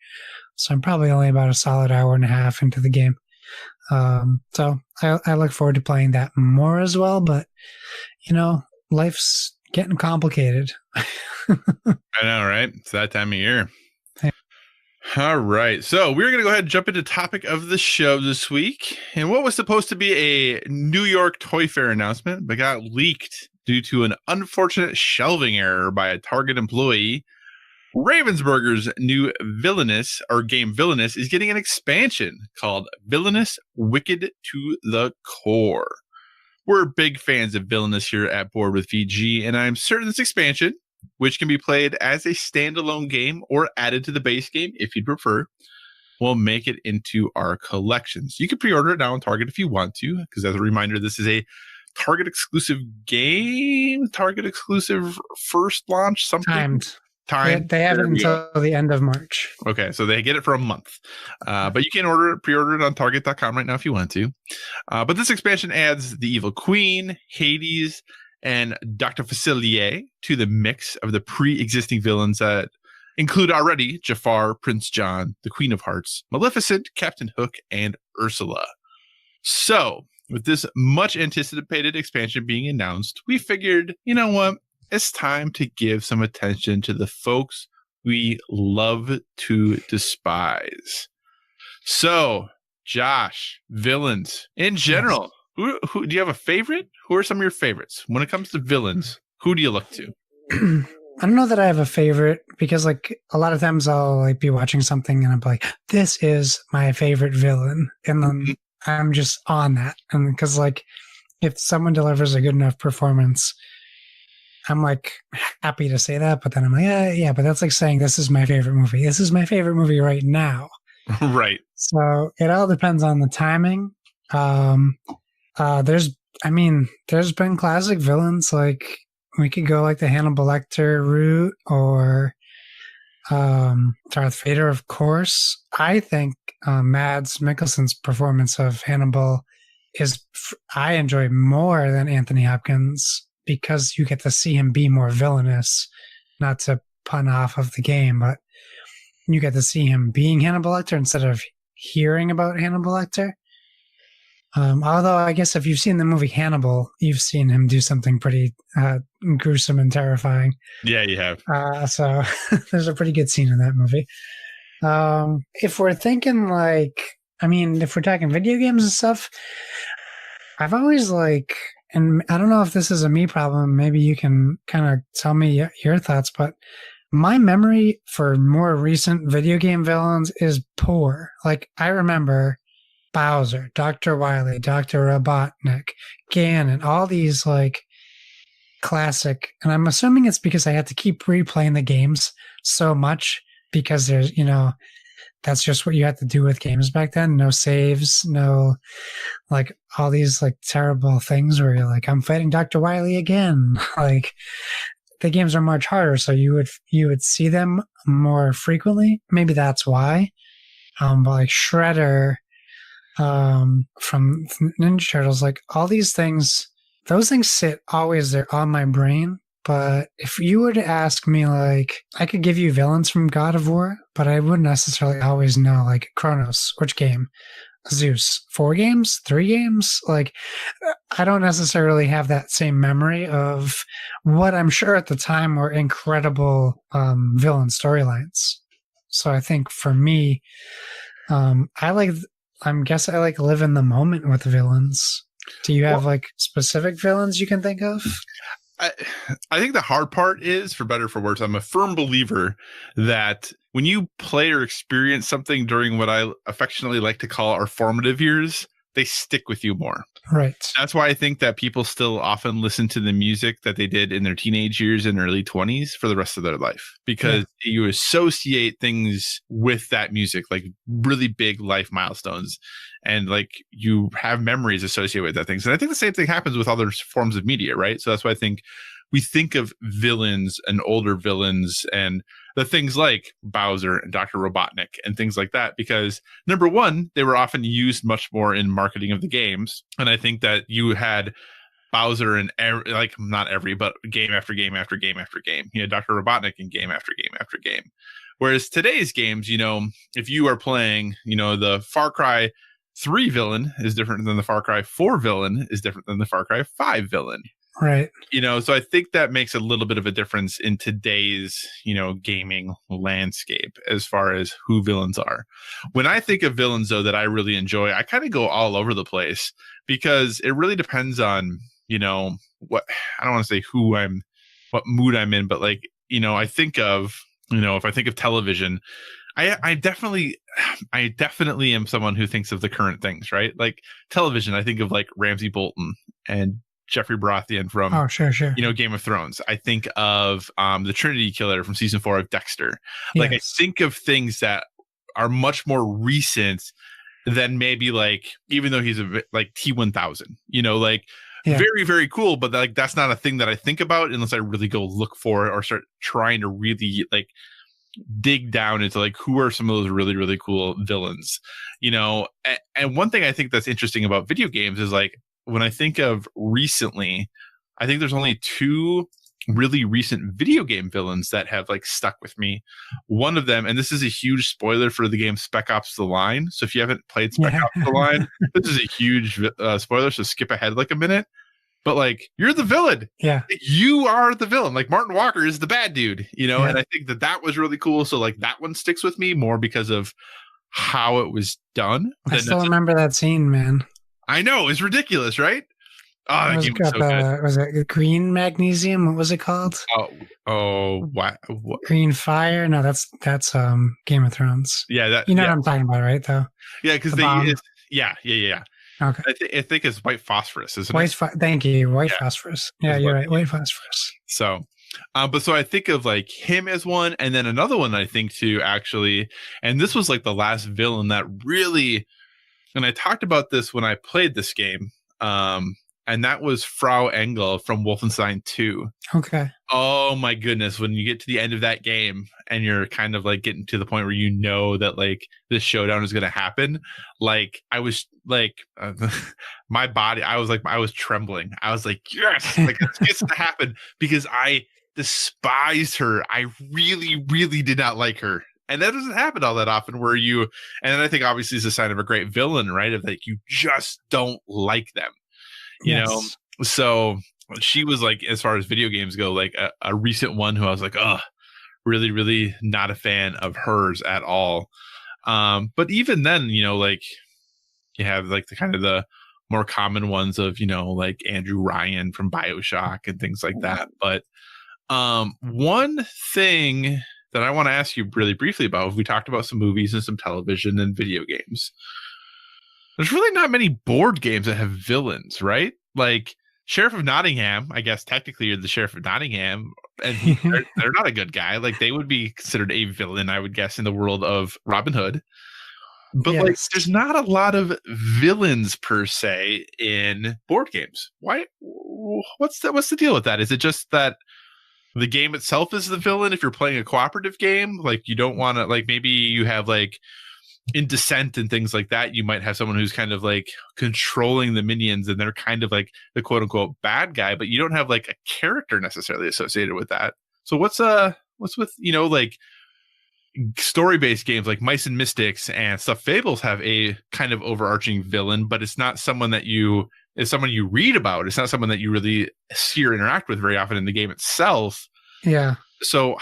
So I'm probably only about a solid hour and a half into the game. So I look forward to playing that more as well. But, life's getting complicated. I know, right? It's that time of year. All right. So we're going to go ahead and jump into topic of the show this week. And what was supposed to be a New York Toy Fair announcement, but got leaked due to an unfortunate shelving error by a Target employee. Ravensburger's new game Villainous is getting an expansion called Villainous Wicked to the Core. We're big fans of Villainous here at Board with VG, and I'm certain this expansion, which can be played as a standalone game or added to the base game if you prefer, will make it into our collections. You can pre-order it now on Target if you want to, because as a reminder, this is a Target exclusive game, Target exclusive first launch, something. Time. They have it until the end of March. Okay, so they get it for a month. But you can pre-order it on Target.com right now if you want to. But this expansion adds the Evil Queen, Hades, and Dr. Facilier to the mix of the pre-existing villains that include already Jafar, Prince John, the Queen of Hearts, Maleficent, Captain Hook, and Ursula. So, with this much anticipated expansion being announced, we figured, you know what? It's time to give some attention to the folks we love to despise. So, Josh, villains in general. Yes. Who do you have a favorite? Who are some of your favorites when it comes to villains? Who do you look to? I don't know that I have a favorite because, like, a lot of times I'll be watching something and I'm like, "This is my favorite villain," and then I'm just on that. And because, like, if someone delivers a good enough performance, I'm like happy to say that, but then I'm like, yeah, but that's like saying this is my favorite movie. This is my favorite movie right now. Right. So it all depends on the timing. There's been classic villains, like we could go like the Hannibal Lecter route or Darth Vader, of course. I think Mads Mikkelsen's performance of Hannibal I enjoy more than Anthony Hopkins, because you get to see him be more villainous, not to pun off of the game, but you get to see him being Hannibal Lecter instead of hearing about Hannibal Lecter. Although I guess if you've seen the movie Hannibal, you've seen him do something pretty gruesome and terrifying. Yeah, you have. So there's a pretty good scene in that movie. If we're thinking if we're talking video games and stuff, I've always like, and I don't know if this is a me problem. Maybe you can kind of tell me your thoughts, but my memory for more recent video game villains is poor. Like, I remember Bowser, Dr. Wily, Dr. Robotnik, Ganon, all these like classic. And I'm assuming it's because I had to keep replaying the games so much because there's, that's just what you had to do with games back then. No saves, no like all these like terrible things where you're like, I'm fighting Dr. Wily again. Like the games are much harder, so you would see them more frequently. Maybe that's why. But like Shredder, from Ninja Turtles, like all these things, those things sit always there on my brain. But if you were to ask me, like, I could give you villains from God of War, but I wouldn't necessarily always know, like, Kronos, which game? Zeus, 4 games, 3 games? Like, I don't necessarily have that same memory of what I'm sure at the time were incredible villain storylines. So I think for me, I guess I like live in the moment with villains. Do you have like specific villains you can think of? I think the hard part is, for better or for worse, I'm a firm believer that when you play or experience something during what I affectionately like to call our formative years, they stick with you more. Right. That's why I think that people still often listen to the music that they did in their teenage years and early 20s for the rest of their life, because you associate things with that music, like really big life milestones, and like you have memories associated with that things. And I think the same thing happens with other forms of media, right? So that's why I think we think of villains and older villains and the things like Bowser and Dr. Robotnik and things like that, because number one, they were often used much more in marketing of the games. And I think that you had Bowser in not every, but game after game after game after game. You had Dr. Robotnik in game after game after game. Whereas today's games, if you are playing, the Far Cry 3 villain is different than the Far Cry 4 villain is different than the Far Cry 5 villain. Right. So I think that makes a little bit of a difference in today's, gaming landscape as far as who villains are. When I think of villains, though, that I really enjoy, I kind of go all over the place because it really depends on, what, I don't want to say what mood I'm in, but like, I think of, if I think of television, I definitely am someone who thinks of the current things, right? Like television, I think of like Ramsay Bolton and Jeffrey Baratheon from sure. Game of Thrones. I think of the Trinity Killer from season 4 of Dexter. Like I think of things that are much more recent than maybe like, even though he's like T-1000, very, very cool. But like, that's not a thing that I think about unless I really go look for it or start trying to really like dig down into like who are some of those really, really cool villains, and one thing I think that's interesting about video games is like, when I think of recently, I think there's only 2 really recent video game villains that have like stuck with me. One of them, and this is a huge spoiler for the game Spec Ops: The Line. So if you haven't played Spec Ops: The Line, this is a huge spoiler. So skip ahead like a minute. But like, you're the villain. Yeah, you are the villain. Like Martin Walker is the bad dude. And I think that was really cool. So like that one sticks with me more because of how it was done. I still remember that scene, man. I know, it's ridiculous, right? Oh, that game was so good. Was it green magnesium? What was it called? What? Green fire? No, that's Game of Thrones. Yeah, that what I'm talking about, right? Though. Yeah, because yeah. Okay. I think it's white phosphorus, isn't it? Thank you, white phosphorus. Yeah, you're right, white phosphorus. So, so I think of like him as one, and then another one I think too, actually, and this was like the last villain that really. And I talked about this when I played this game, and that was Frau Engel from Wolfenstein 2. Okay. Oh my goodness, when you get to the end of that game and you're kind of like getting to the point where that like this showdown is going to happen, like I was like my body, I was trembling. I was like, yes, like it's going to happen, because I despised her. I really, really did not like her. And that doesn't happen all that often and I think obviously it's a sign of a great villain, right? Of like, you just don't like them, you know? So she was like, as far as video games go, like a recent one who I was like, oh, really, really not a fan of hers at all. But even then, like you have like the kind of the more common ones of, like Andrew Ryan from BioShock and things like that. But one thing that I want to ask you really briefly about, we talked about some movies and some television and video games. There's really not many board games that have villains, right? Like Sheriff of Nottingham, I guess technically you're the Sheriff of Nottingham, and they're not a good guy. Like they would be considered a villain, I would guess, in the world of Robin Hood. But like, there's not a lot of villains per se in board games. Why? What's the deal with that? Is it just that the game itself is the villain? If you're playing a cooperative game, like you don't want to, like maybe you have like in Descent and things like that, you might have someone who's kind of like controlling the minions, and they're kind of like the quote unquote bad guy, but you don't have like a character necessarily associated with that. So what's with like story-based games like Mice and Mystics and stuff? Fables have a kind of overarching villain, but it's not someone that is someone you read about. It's not someone that you really see or interact with very often in the game itself. Yeah. So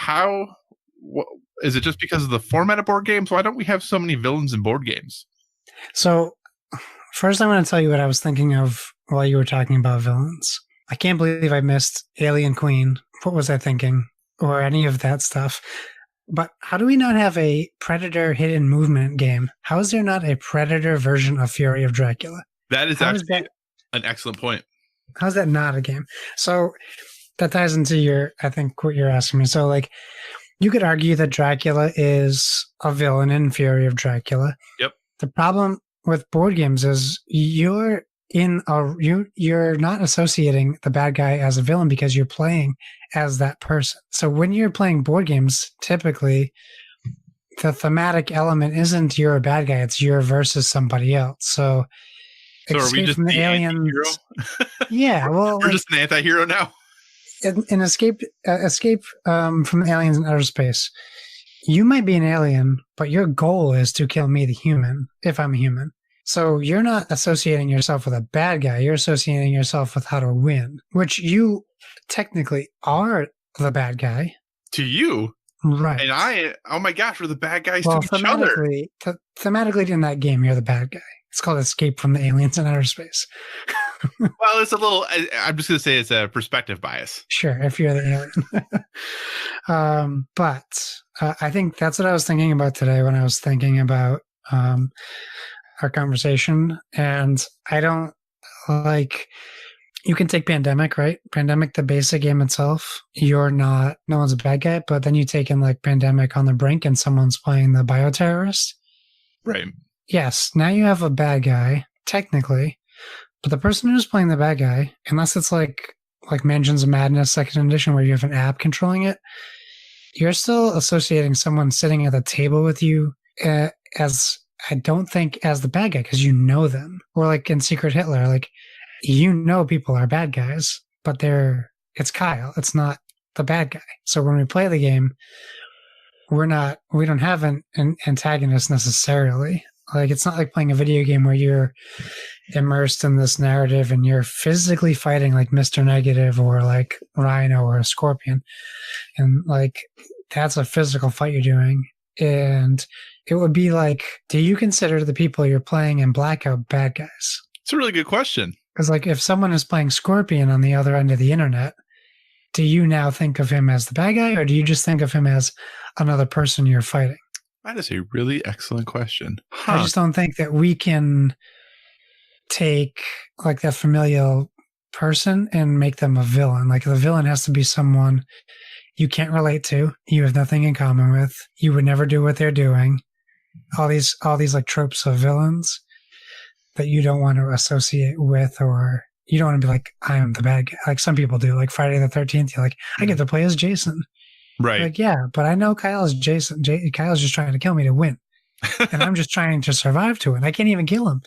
is it just because of the format of board games? Why don't we have so many villains in board games? So first, I want to tell you what I was thinking of while you were talking about villains. I can't believe I missed Alien Queen. What was I thinking? Or any of that stuff. But how do we not have a Predator hidden movement game? How is there not a Predator version of Fury of Dracula? That is actually an excellent point. How's that not a game? So that ties into I think what you're asking me. So like, you could argue that Dracula is a villain in Fury of Dracula. Yep. The problem with board games is you're not associating the bad guy as a villain because you're playing as that person. So when you're playing board games, typically the thematic element isn't you're a bad guy, it's you're versus somebody else. So are we just from the anti-hero? Yeah, well, we're just an anti-hero now. In escape from aliens in outer space, you might be an alien, but your goal is to kill me, the human, if I'm a human. So you're not associating yourself with a bad guy. You're associating yourself with how to win, which you technically are the bad guy. To you. Right. And oh my gosh, we're the bad guys to each other. Thematically in that game, you're the bad guy. It's called Escape from the Aliens in Outer Space. Well, it's a little, I'm just going to say it's a perspective bias. Sure, if you're the alien. But I think that's what I was thinking about today when I was thinking about our conversation. And I don't you can take Pandemic, right? Pandemic, the basic game itself, no one's a bad guy, but then you take in like Pandemic on the Brink and someone's playing the bioterrorist. Right. Yes, now you have a bad guy, technically, but the person who's playing the bad guy, unless it's like Mansions of Madness 2nd edition where you have an app controlling it, you're still associating someone sitting at the table with you as, I don't think, as the bad guy, because you know them. Or like in Secret Hitler, like, people are bad guys, but it's Kyle. It's not the bad guy. So when we play the game, we don't have an antagonist necessarily. Like, it's not like playing a video game where you're immersed in this narrative and you're physically fighting like Mr. Negative or like Rhino or a Scorpion. And like, that's a physical fight you're doing. And it would be like, do you consider the people you're playing in Blackout bad guys? It's a really good question. Because like, if someone is playing Scorpion on the other end of the internet, do you now think of him as the bad guy, or do you just think of him as another person you're fighting? That is a really excellent question. I just don't think that we can take like that familial person and make them a villain. Like, the villain has to be someone you can't relate to, you have nothing in common with, you would never do what they're doing. All these like tropes of villains that you don't want to associate with, or you don't want to be like, I am the bad guy. Like some people do, like Friday the 13th, you're like, I get to play as Jason. Right. Like, yeah, but I know Kyle's Jason. Kyle's just trying to kill me to win. And I'm just trying to survive to it. I can't even kill him.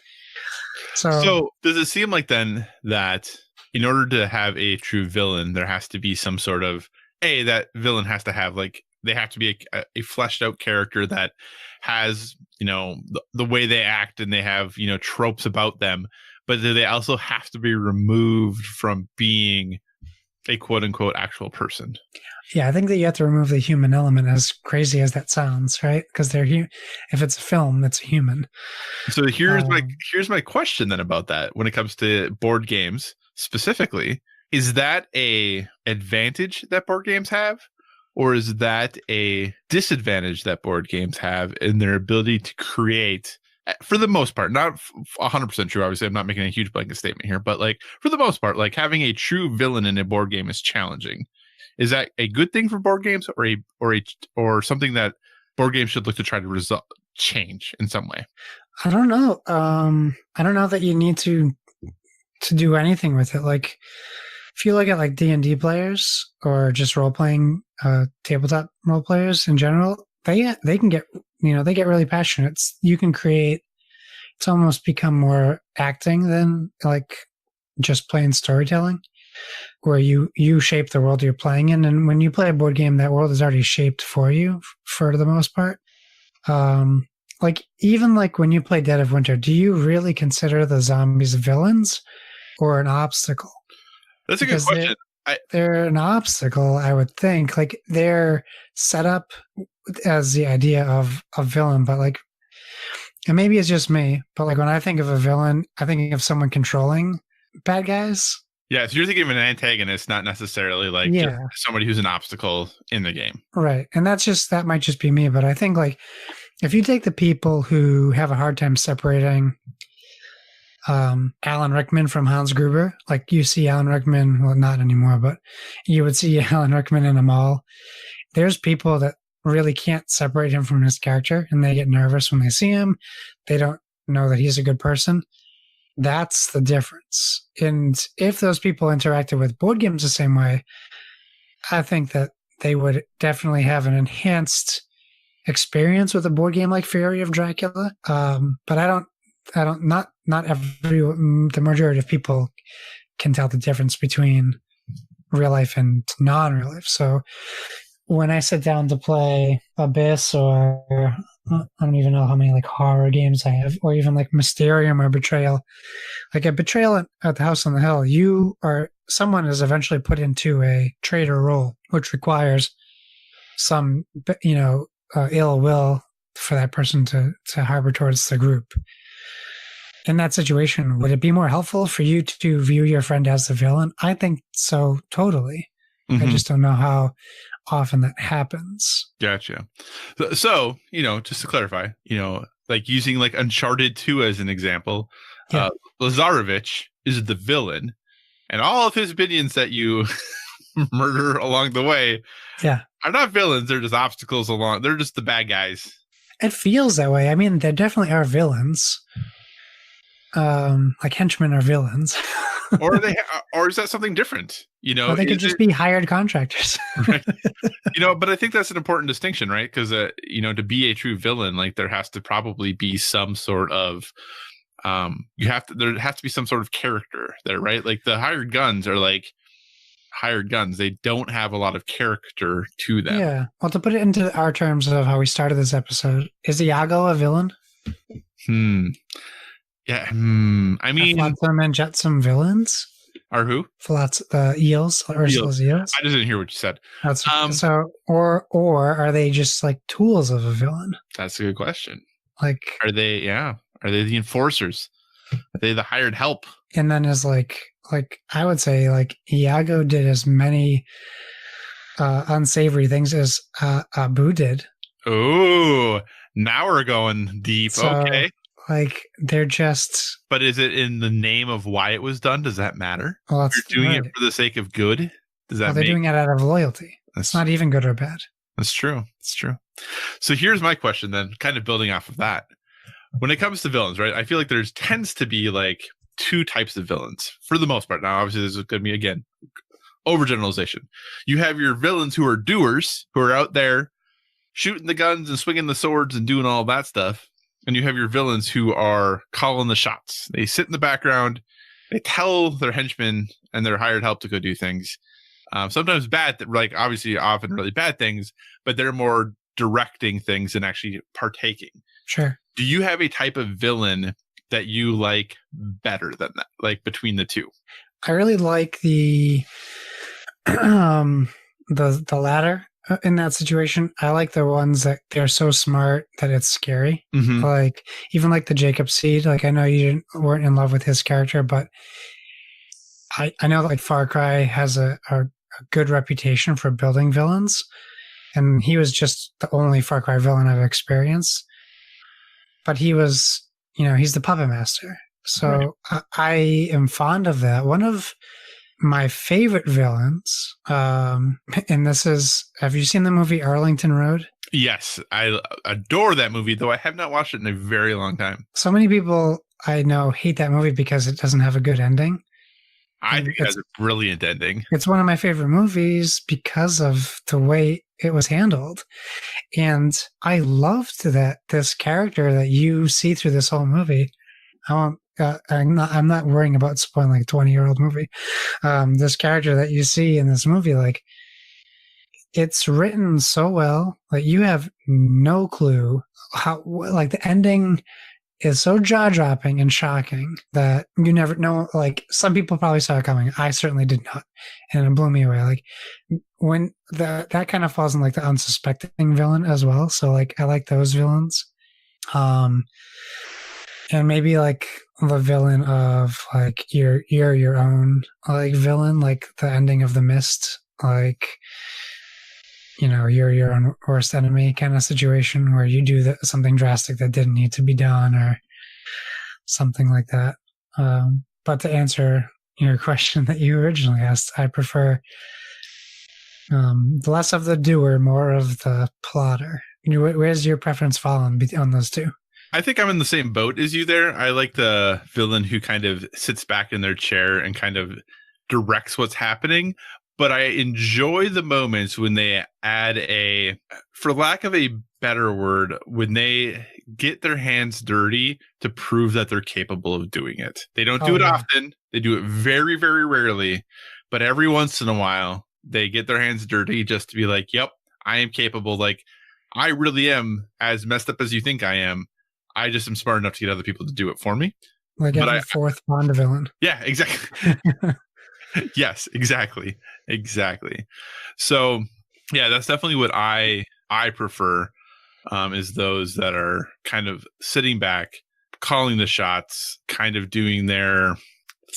So does it seem like then that in order to have a true villain, there has to be some sort of, that villain has to have like, they have to be a fleshed out character that has, the way they act, and they have, tropes about them, but do they also have to be removed from being a quote unquote actual person. Yeah, I think that you have to remove the human element, as crazy as that sounds, right? Because they're if it's a film, it's a human. So here's my question then about that. When it comes to board games specifically, is that a advantage that board games have, or is that a disadvantage that board games have in their ability to create? For the most part, not 100% true. Obviously, I'm not making a huge blanket statement here, but like for the most part, like having a true villain in a board game is challenging. Is that a good thing for board games, or something that board games should look to try to change in some way? I don't know. I don't know that you need to do anything with it. Like, if you look at like D&D players or just role playing, tabletop role players in general, they can get, they get really passionate. You can create. It's almost become more acting than like just plain storytelling, where you shape the world you're playing in, and when you play a board game, that world is already shaped for you for the most part. Like even like when you play Dead of Winter, do you really consider the zombies villains or an obstacle? That's a good question. They're an obstacle, I would think. Like they're set up as the idea of a villain, but like, and maybe it's just me, but like when I think of a villain, I think of someone controlling bad guys. Yeah, so you're thinking of an antagonist, not necessarily like just somebody who's an obstacle in the game. Right. And that might just be me, but I think like if you take the people who have a hard time separating Alan Rickman from Hans Gruber, like you see Alan Rickman, well, not anymore, but you would see Alan Rickman in a mall. There's people that really can't separate him from his character, and they get nervous when they see him. They don't know that he's a good person. That's the difference. And if those people interacted with board games the same way, I think that they would definitely have an enhanced experience with a board game like Fury of Dracula. But not the majority of people can tell the difference between real life and non-real life. So when I sit down to play Abyss, or I don't even know how many like horror games I have, or even like Mysterium or Betrayal, like a Betrayal at the House on the Hill, someone is eventually put into a traitor role, which requires some, ill will for that person to harbor towards the group. In that situation, would it be more helpful for you to view your friend as the villain? I think so, totally. Mm-hmm. I just don't know how often that happens. Gotcha. So, just to clarify, like using like Uncharted 2 as an example, Lazarevich is the villain, and all of his minions that you murder along the way are not villains. They're just obstacles along. They're just the bad guys. It feels that way. I mean, there definitely are villains. Like henchmen are villains. or is that something different? Or they could just be hired contractors. Right. But I think that's an important distinction, right? Because to be a true villain, like there has to probably be some sort of there has to be some sort of character there, right? Like the hired guns are like hired guns. They don't have a lot of character to them. Yeah. Well, to put it into our terms of how we started this episode, is Iago a villain? Yeah. I mean, Flotsam and Jetsam villains? Are who? Eels, Ursula's eels. I just didn't hear what you said. That's or are they just like tools of a villain? That's a good question. Like, are they the enforcers? Are they the hired help? And then is like I would say like Iago did as many unsavory things as Abu did. Oh, now we're going deep. So, okay. Like they're just. But is it in the name of why it was done? Does that matter? Well, you're doing it for the sake of good. Does that? They're doing it out of loyalty. It's not even good or bad. That's true. It's true. So here's my question then, kind of building off of that. When it comes to villains, right? I feel like there tends to be like two types of villains for the most part. Now, obviously, this is going to be again overgeneralization. You have your villains who are doers, who are out there shooting the guns and swinging the swords and doing all that stuff. And you have your villains who are calling the shots. They sit in the background. They tell their henchmen and their hired help to go do things. Sometimes bad, like obviously often really bad things, but they're more directing things and actually partaking. Sure. Do you have a type of villain that you like better than that, like between the two? I really like The latter in that situation, I like the ones that they're so smart that it's scary. Mhm. Like even like the Jacob Seed. Like I know weren't in love with his character, but I know like Far Cry has a good reputation for building villains, and he was just the only Far Cry villain I've experienced. But he was, he's the puppet master. So right. I am fond of that. One of my favorite villains, and this is, have you seen the movie Arlington Road? Yes, I adore that movie, though I have not watched it in a very long time. So many people I know hate that movie because it doesn't have a good ending. I think it has a brilliant ending. It's one of my favorite movies because of the way it was handled. And I loved that this character that you see through this whole movie. I'm not worrying about spoiling like a 20-year-old movie. This character that you see in this movie, like it's written so well that you have no clue how, like the ending is so jaw-dropping and shocking that you never know. Like some people probably saw it coming. I certainly did not, and it blew me away. Like when that kind of falls in like the unsuspecting villain as well. So like I like those villains, and maybe like the villain of like you're your own like villain, like the ending of The Mist, like you're your own worst enemy kind of situation where you do something drastic that didn't need to be done or something like that. But to answer your question that you originally asked, I prefer less of the doer, more of the plotter. Where's your preference fall on those two? I think I'm in the same boat as you there. I like the villain who kind of sits back in their chair and kind of directs what's happening. But I enjoy the moments when they add for lack of a better word, when they get their hands dirty to prove that they're capable of doing it. They don't do it often. They do it very, very rarely. But every once in a while, they get their hands dirty just to be like, yep, I am capable. Like, I really am as messed up as you think I am. I just am smart enough to get other people to do it for me. Like every fourth Bond villain. Yeah, exactly. Yes, exactly. So, yeah, that's definitely what I prefer, is those that are kind of sitting back, calling the shots, kind of doing their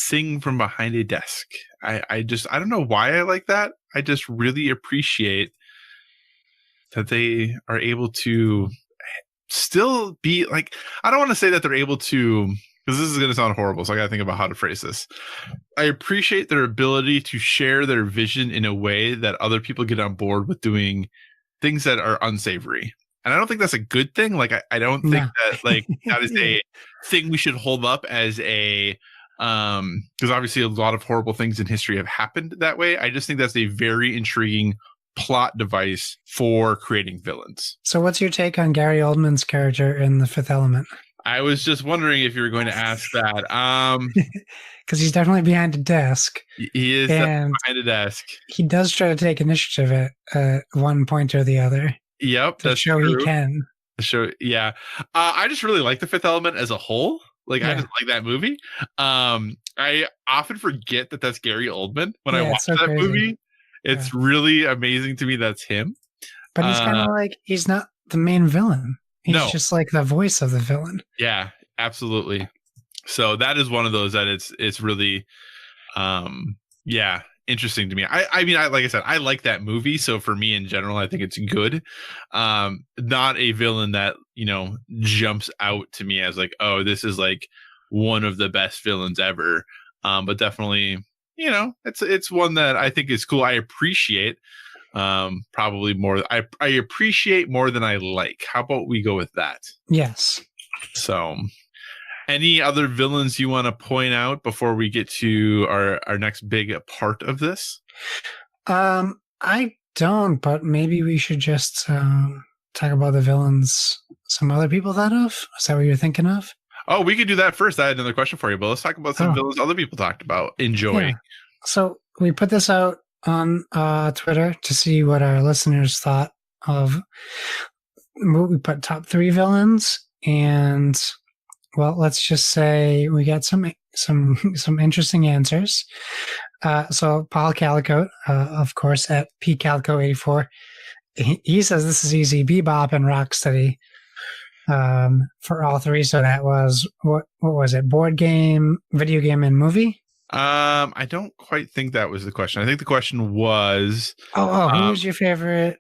thing from behind a desk. I don't know why I like that. I just really appreciate that they are able to still be like, I don't want to say that they're able to, because this is going to sound horrible, so I got to think about how to phrase this. I appreciate their ability to share their vision in a way that other people get on board with doing things that are unsavory. And I don't think that's a good thing. Like, I don't think that, like, that is a thing we should hold up as a, because obviously a lot of horrible things in history have happened that way. I just think that's a very intriguing plot device for creating villains. So what's your take on Gary Oldman's character in The Fifth Element? I was just wondering if you were going to ask that. Because he's definitely behind a desk. He is behind a desk. He does try to take initiative at one point or the other. Yep, to show true. He can. Yeah. I just really like The Fifth Element as a whole. Like, I just like that movie. I often forget that that's Gary Oldman when I watch that crazy. Movie. It's really amazing to me that's him. But he's kind of like, he's not the main villain. He's just like the voice of the villain. Yeah, absolutely. So that is one of those that it's really, interesting to me. I mean, like I said, I like that movie. So for me in general, I think it's good. Not a villain that, jumps out to me as like, oh, this is like one of the best villains ever. But definitely, it's one that I think is cool. I appreciate. Probably more. I appreciate more than I like. How about we go with that? Yes. So, any other villains you want to point out before we get to our next big part of this? I don't, but maybe we should just talk about the villains some other people thought of. Is that what you're thinking of? Oh, we could do that first. I had another question for you, but let's talk about some villains other people talked about enjoying. Yeah. So we put this out on Twitter to see what our listeners thought of. We put top 3 villains, and well, let's just say we got some interesting answers. So Paul Calico, of course, at pcalico84, he says this is easy. Bebop and Rocksteady for all three. So that was, what was it? Board game, video game, and movie? I don't quite think that was the question. I think the question was... who's your favorite?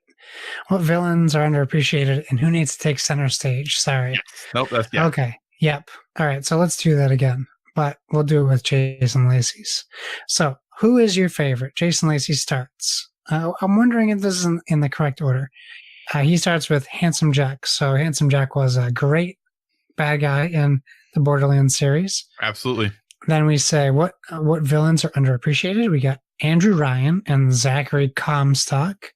What villains are underappreciated and who needs to take center stage? Sorry. Yes. Nope, that's... Yeah. Okay. Yep. All right. So let's do that again, but we'll do it with Jason Lacey's. So who is your favorite? Jason Lacey starts. I'm wondering if this is in the correct order. He starts with Handsome Jack. So Handsome Jack was a great bad guy in the Borderlands series. Absolutely. Then we say what villains are underappreciated. We got Andrew Ryan and Zachary Comstock.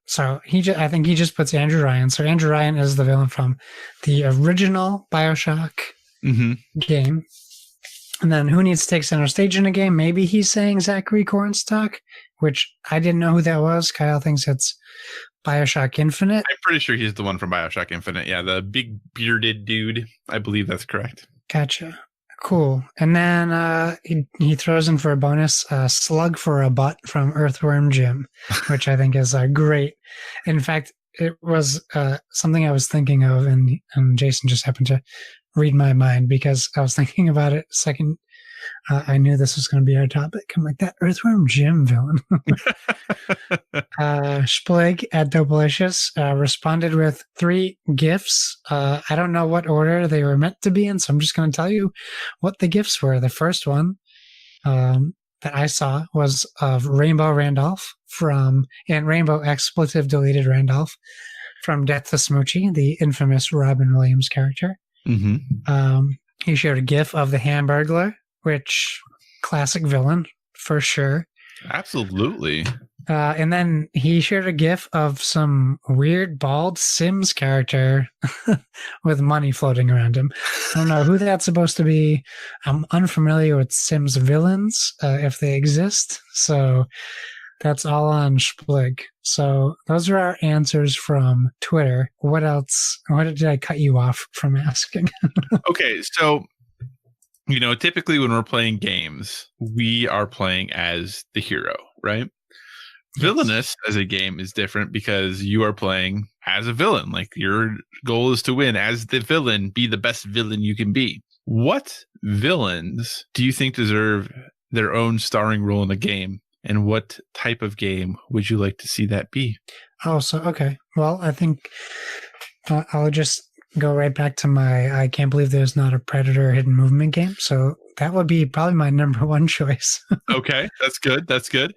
So I think he just puts Andrew Ryan. So Andrew Ryan is the villain from the original BioShock game. And then who needs to take center stage in a game? Maybe he's saying Zachary Comstock, which I didn't know who that was. Kyle thinks it's BioShock Infinite. I'm pretty sure he's the one from BioShock Infinite. Yeah, the big bearded dude. I believe that's correct. Gotcha. Cool. And then he throws in for a bonus Slug for a Butt from Earthworm Jim, which I think is great. In fact, it was something I was thinking of, and Jason just happened to read my mind because I was thinking about it second. I knew this was going to be our topic. I'm like, that Earthworm Jim villain. Splig at Dobelicious responded with 3 GIFs. I don't know what order they were meant to be in, so I'm just going to tell you what the GIFs were. The first one that I saw was of Rainbow Randolph and Rainbow Expletive Deleted Randolph from Death to Smoochie, the infamous Robin Williams character. He showed a GIF of the Hamburglar, which classic villain for sure. Absolutely. And then he shared a GIF of some weird bald Sims character with money floating around him. I don't know who that's supposed to be. I'm unfamiliar with Sims villains, if they exist. So that's all on Splig. So those are our answers from Twitter. What else? What did I cut you off from asking? Okay, so typically when we're playing games, we are playing as the hero, right? Yes. Villainous as a game is different because you are playing as a villain. Like, your goal is to win as the villain, be the best villain you can be. What villains do you think deserve their own starring role in a game? And what type of game would you like to see that be? Oh, so, okay. Well, I think I'll just go right back to I can't believe there's not a Predator hidden movement game. So that would be probably my number one choice. Okay, that's good. That's good.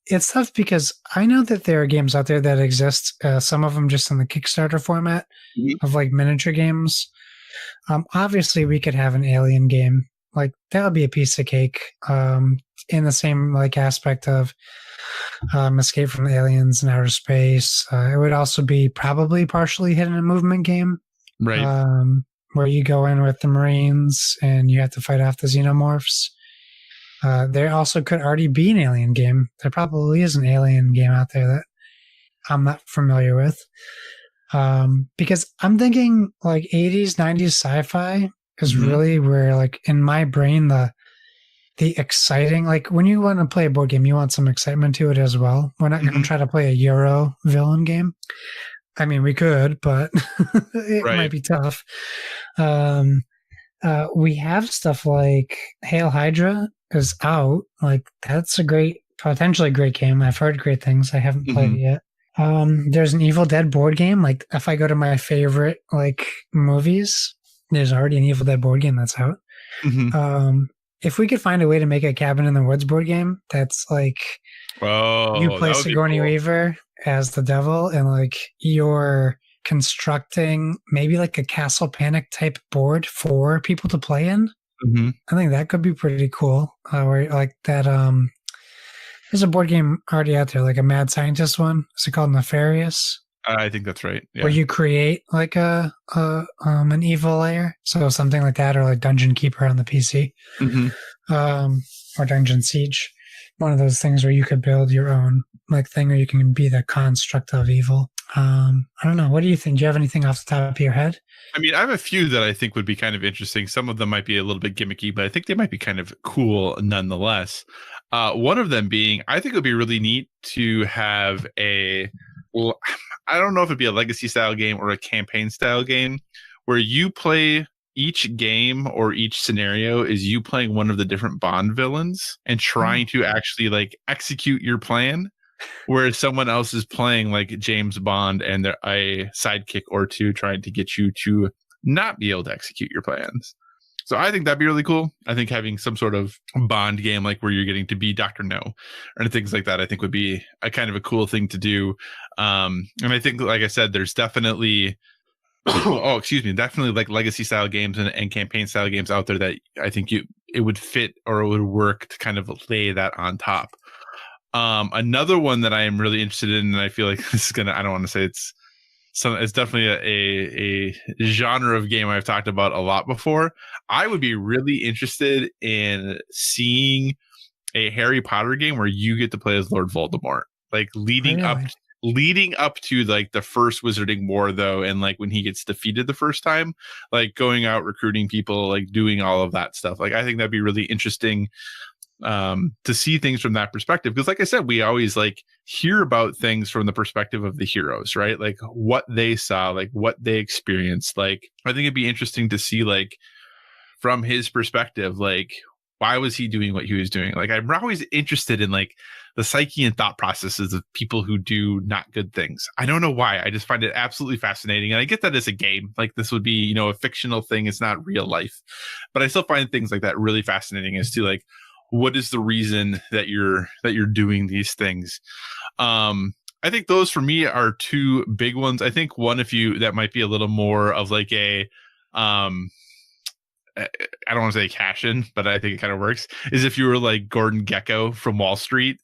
It's tough because I know that there are games out there that exist. Some of them just in the Kickstarter format of like miniature games. Obviously, we could have an Alien game. Like, that would be a piece of cake. In the same like aspect of Escape from the Aliens in Outer Space. It would also be probably partially hidden a movement game. Right. Where you go in with the Marines and you have to fight off the xenomorphs. There also could already be an Alien game. There probably is an Alien game out there that I'm not familiar with. Because I'm thinking like 80s, 90s sci-fi is really where, like, in my brain, the exciting, like, when you want to play a board game, you want some excitement to it as well. We're not going to try to play a Euro villain game. I mean, we could, but it might be tough. We have stuff like Hail Hydra is out. Like, that's a potentially great game. I've heard great things. I haven't played it yet. There's an Evil Dead board game. Like, if I go to my favorite, like, movies, there's already an Evil Dead board game that's out. If we could find a way to make a Cabin in the Woods board game, that's like, you play Sigourney Weaver as the devil, and like you're constructing maybe like a Castle Panic type board for people to play in. I think that could be pretty cool. Where like that, there's a board game already out there, like a Mad Scientist one. Is it called Nefarious? I think that's right. Yeah. Where you create like an evil layer, so something like that, or like Dungeon Keeper on the PC, or Dungeon Siege. One of those things where you could build your own like thing, or you can be the construct of evil. I don't know. What do you think? Do you have anything off the top of your head? I mean, I have a few that I think would be kind of interesting. Some of them might be a little bit gimmicky, but I think they might be kind of cool nonetheless. One of them being, I think it would be really neat to have well, I don't know if it'd be a legacy style game or a campaign style game where you play each game or each scenario is you playing one of the different Bond villains and trying to actually like execute your plan, whereas someone else is playing like James Bond and they're a sidekick or two trying to get you to not be able to execute your plans. So I think that'd be really cool. I think having some sort of Bond game like where you're getting to be Dr. No or things like that, I think would be a kind of a cool thing to do. And I think, like I said, there's definitely definitely like legacy style games and campaign style games out there that I think it would fit or it would work to kind of lay that on top. Another one that I am really interested in, and I feel like this is I don't want to say it's definitely a genre of game I've talked about a lot before. I would be really interested in seeing a Harry Potter game where you get to play as Lord Voldemort, like leading up to like the first Wizarding War, though, and like when he gets defeated the first time, like going out recruiting people, like doing all of that stuff. Like I think that'd be really interesting to see things from that perspective, because like I said, we always like hear about things from the perspective of the heroes, right? Like what they saw, like what they experienced. Like I think it'd be interesting to see like from his perspective, like why was he doing what he was doing? Like I'm always interested in like the psyche and thought processes of people who do not good things. I don't know why. I just find it absolutely fascinating. And I get that as a game, like this would be, you know, a fictional thing. It's not real life, but I still find things like that really fascinating as to like, what is the reason that you're doing these things? I think those for me are two big ones. I think one, that might be a little more of like a, I don't want to say cash in, but I think it kind of works, is if you were like Gordon Gekko from Wall Street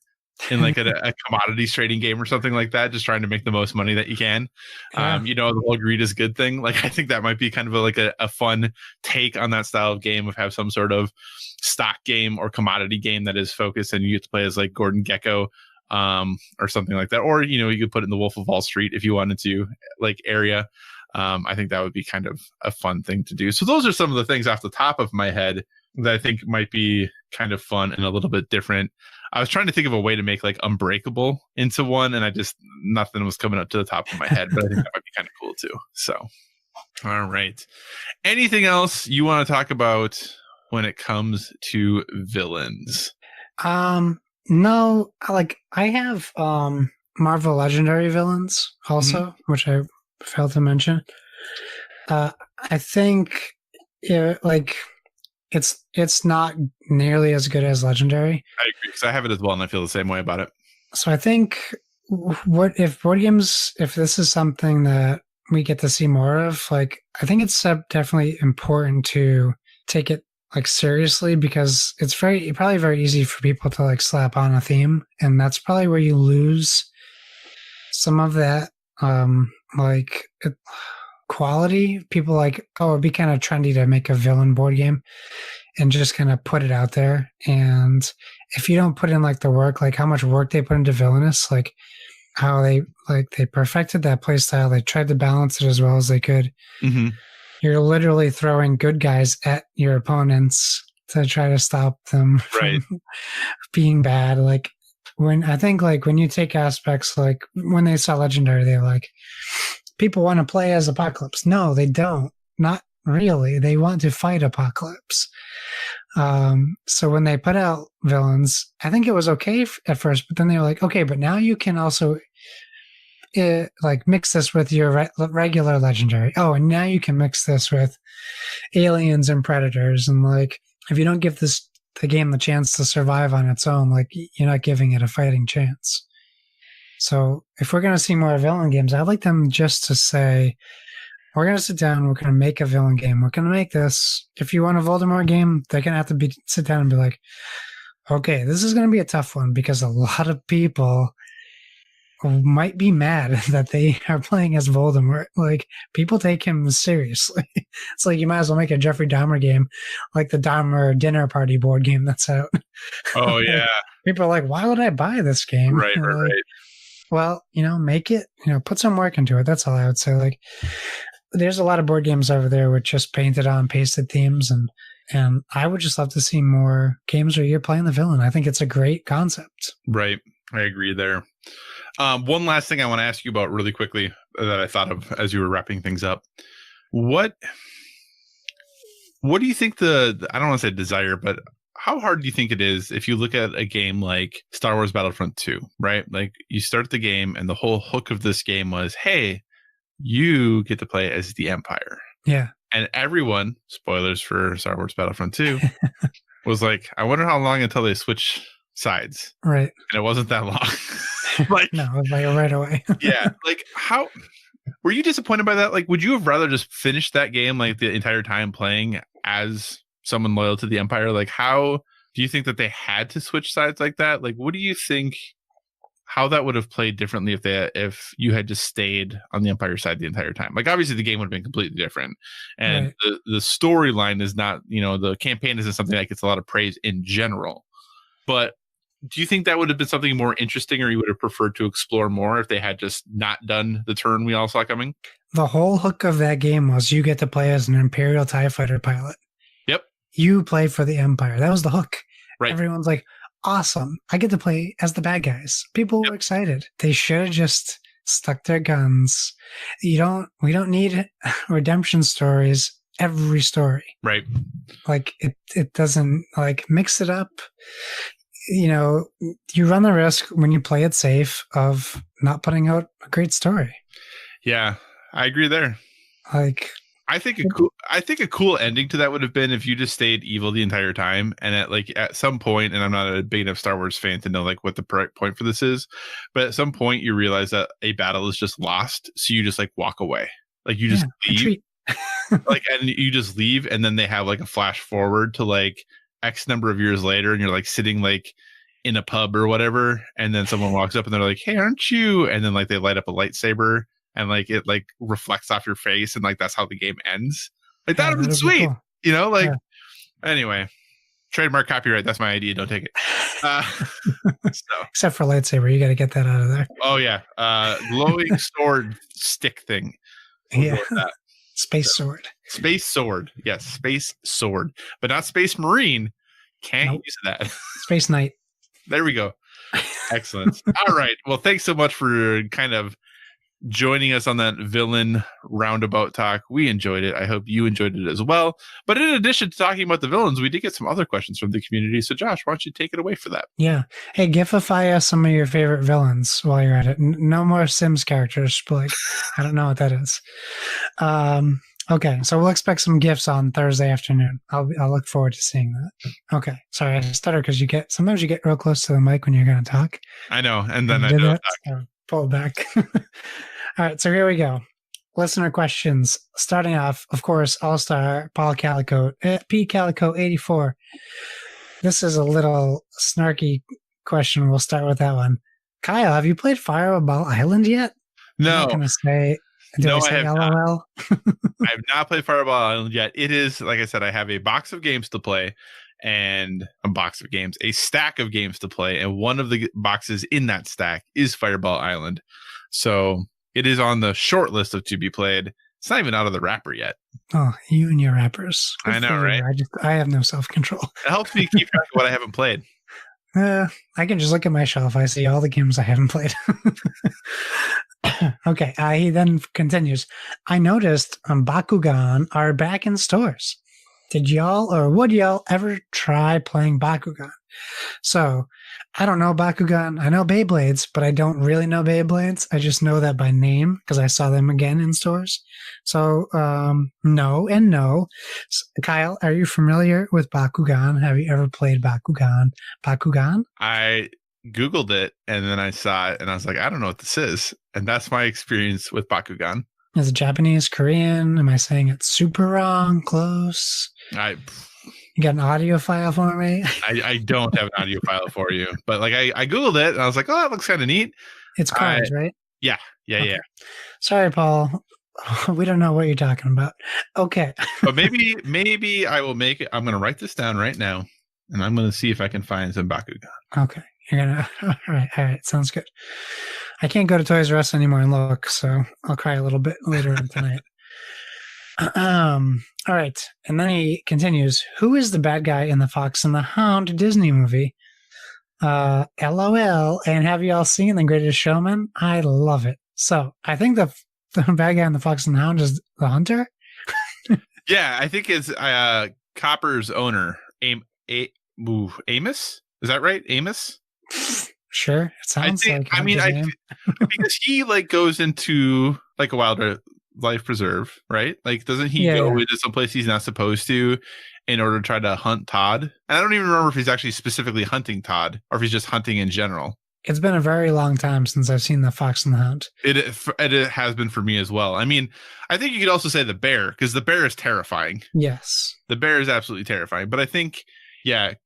in like a commodities trading game or something like that, just trying to make the most money that you can. Yeah. You know, the whole greed is good thing. Like, I think that might be kind of a fun take on that style of game, of have some sort of stock game or commodity game that is focused and you get to play as like Gordon Gekko or something like that. Or, you know, you could put it in the Wolf of Wall Street if you wanted to, like, area. I think that would be kind of a fun thing to do. So those are some of the things off the top of my head that I think might be kind of fun and a little bit different. I was trying to think of a way to make like Unbreakable into one, and nothing was coming up to the top of my head, but I think that might be kind of cool too. So, all right. Anything else you want to talk about when it comes to villains? No, like I have Marvel Legendary villains also, which I failed to mention. I think it's not nearly as good as Legendary. I agree, because I have it as well, and I feel the same way about it. So I think if board games, if this is something that we get to see more of, like I think it's definitely important to take it like seriously, because it's probably very easy for people to like slap on a theme, and that's probably where you lose some of that quality. People like, oh, it'd be kind of trendy to make a villain board game and just kind of put it out there. And if you don't put in like the work, like how much work they put into Villainous, like how they perfected that play style, they tried to balance it as well as they could. Mm-hmm. You're literally throwing good guys at your opponents to try to stop them from being bad. Like when you take aspects, like when they saw Legendary, they're like, people want to play as Apocalypse. No, they don't. Not really. They want to fight Apocalypse. So when they put out villains, I think it was okay at first, but then they were like, okay, but now you can also like mix this with your regular Legendary. Oh, and now you can mix this with aliens and predators. And like, if you don't give the game the chance to survive on its own, like you're not giving it a fighting chance. So if we're going to see more villain games, I'd like them just to say, we're going to sit down, we're going to make a villain game. We're going to make this. If you want a Voldemort game, they're going to have to sit down and be like, okay, this is going to be a tough one, because a lot of people might be mad that they are playing as Voldemort. Like, people take him seriously. It's like you might as well make a Jeffrey Dahmer game, like the Dahmer Dinner Party board game that's out. Oh, yeah. People are like, why would I buy this game? Right. Well, make it, put some work into it. That's all I would say. Like, there's a lot of board games over there with just painted on, pasted themes, and I would just love to see more games where you're playing the villain. I think it's a great concept. Right. I agree there. One last thing I want to ask you about really quickly that I thought of as you were wrapping things up. What do you think I don't want to say desire, but how hard do you think it is if you look at a game like Star Wars Battlefront 2, right? Like you start the game and the whole hook of this game was, hey, you get to play as the Empire. Yeah. And everyone, spoilers for Star Wars Battlefront 2, was like, I wonder how long until they switch sides. Right. And it wasn't that long. Like, no, like right away. Yeah. Like, how were you disappointed by that? Like, would you have rather just finished that game like the entire time playing as someone loyal to the Empire? Like, how do you think that they had to switch sides like that? Like, what do you think how that would have played differently if you had just stayed on the Empire side the entire time? Like, obviously the game would have been completely different, and right. the storyline is not, the campaign isn't something that gets a lot of praise in general. But do you think that would have been something more interesting, or you would have preferred to explore more if they had just not done the turn we all saw coming? The whole hook of that game was you get to play as an Imperial TIE fighter pilot. Yep. You play for the Empire. That was the hook. Right. Everyone's like, awesome. I get to play as the bad guys. People were excited. They should have just stuck their guns. We don't need redemption stories every story. Right. Like it doesn't, like, mix it up. You run the risk when you play it safe of not putting out a great story. Yeah, I agree there. Like, I think a cool ending to that would have been if you just stayed evil the entire time, and at some point, and I'm not a big enough Star Wars fan to know like what the point for this is, but at some point you realize that a battle is just lost, so you just like walk away, like you just leave, like, and you just leave, and then they have like a flash forward to like X number of years later, and you're like sitting like in a pub or whatever, and then someone walks up and they're like, "Hey, aren't you?" And then like they light up a lightsaber. And like it like reflects off your face, and like that's how the game ends. Like that would be sweet, cool. Anyway, trademark, copyright. That's my idea. Don't take it. Except for lightsaber, you got to get that out of there. Oh yeah, glowing sword stick thing. We'll space sword. Space sword. Yes, space sword, but not space marine. Can't use that. Space knight. There we go. Excellent. All right. Well, thanks so much for kind of joining us on that villain roundabout talk. We enjoyed it. I hope you enjoyed it as well. But in addition to talking about the villains, we did get some other questions from the community. So Josh, why don't you take it away for that? Yeah. Hey, gifify us some of your favorite villains while you're at it. No more Sims characters. Like, I don't know what that is. Okay, so we'll expect some gifts on Thursday afternoon. I'll look forward to seeing that. Okay, sorry, I stutter because sometimes you get real close to the mic when you're going to talk. I know, and then I don't talk. So pull back. All right, so here we go. Listener questions. Starting off, of course, All-Star Paul Calico, P Calico 84. This is a little snarky question. We'll start with that one. Kyle, have you played Fireball Island yet? No. I'm not going to say. No, I have not. I have not played Fireball Island yet. It is, like I said, I have a box of games to play, and a stack of games to play, and one of the boxes in that stack is Fireball Island. So it is on the short list of to be played. It's not even out of the wrapper yet. Oh, you and your wrappers. Good I know, right? I have no self-control. It helps me keep track of what I haven't played. I can just look at my shelf. I see all the games I haven't played. Okay, he then continues. I noticed Bakugan are back in stores. Would y'all ever try playing Bakugan? So, I don't know Bakugan. I know Beyblades, but I don't really know Beyblades. I just know that by name because I saw them again in stores. So, no and no. Kyle, are you familiar with Bakugan? Have you ever played Bakugan? Bakugan? I Googled it, and then I saw it, and I was like, I don't know what this is. And that's my experience with Bakugan. Is it Japanese, Korean? Am I saying it super wrong? Close? You got an audio file for me? I don't have an audio file for you, but like I Googled it, and I was like, oh, that looks kind of neat. It's cards, right? Yeah. Okay. Sorry, Paul. We don't know what you're talking about. Okay. But maybe I will make it. I'm going to write this down right now, and I'm going to see if I can find some Bakugan. Okay. You're going to, all right. Sounds good. I can't go to Toys R Us anymore and look, so I'll cry a little bit later on tonight. All right. And then he continues, who is the bad guy in the Fox and the Hound Disney movie? LOL. And have you all seen The Greatest Showman? I love it. So I think the bad guy in the Fox and the Hound is the hunter. Yeah, I think it's Copper's owner, Amos. Is that right? Amos? Sure. It sounds like his name. Because he like goes into like a wildlife preserve, right? Like, doesn't he go into some place he's not supposed to in order to try to hunt Todd? And I don't even remember if he's actually specifically hunting Todd or if he's just hunting in general. It's been a very long time since I've seen the Fox and the Hound. It has been for me as well. I mean, I think you could also say the bear, because the bear is terrifying. Yes. The bear is absolutely terrifying. But I think,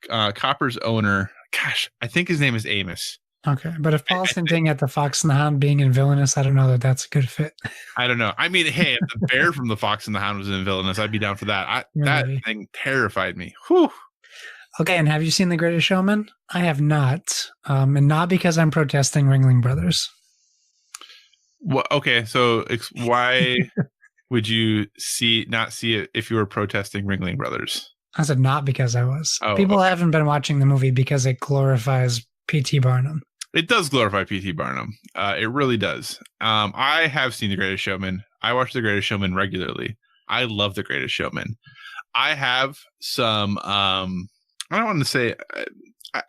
Copper's owner, gosh, I think his name is Amos. Okay. But if Paul's hinting at the Fox and the Hound being in Villainous, I don't know that that's a good fit. I don't know. I mean, hey, if the bear from the Fox and the Hound was in Villainous, I'd be down for that. That thing terrified me. Whew. Okay, and have you seen The Greatest Showman? I have not, and not because I'm protesting Ringling Brothers. Well, okay, so why would you not see it if you were protesting Ringling Brothers? I said not because I was. Oh, People haven't been watching the movie because it glorifies P.T. Barnum. It does glorify P.T. Barnum. It really does. I have seen The Greatest Showman. I watch The Greatest Showman regularly. I love The Greatest Showman. I have some... I don't want to say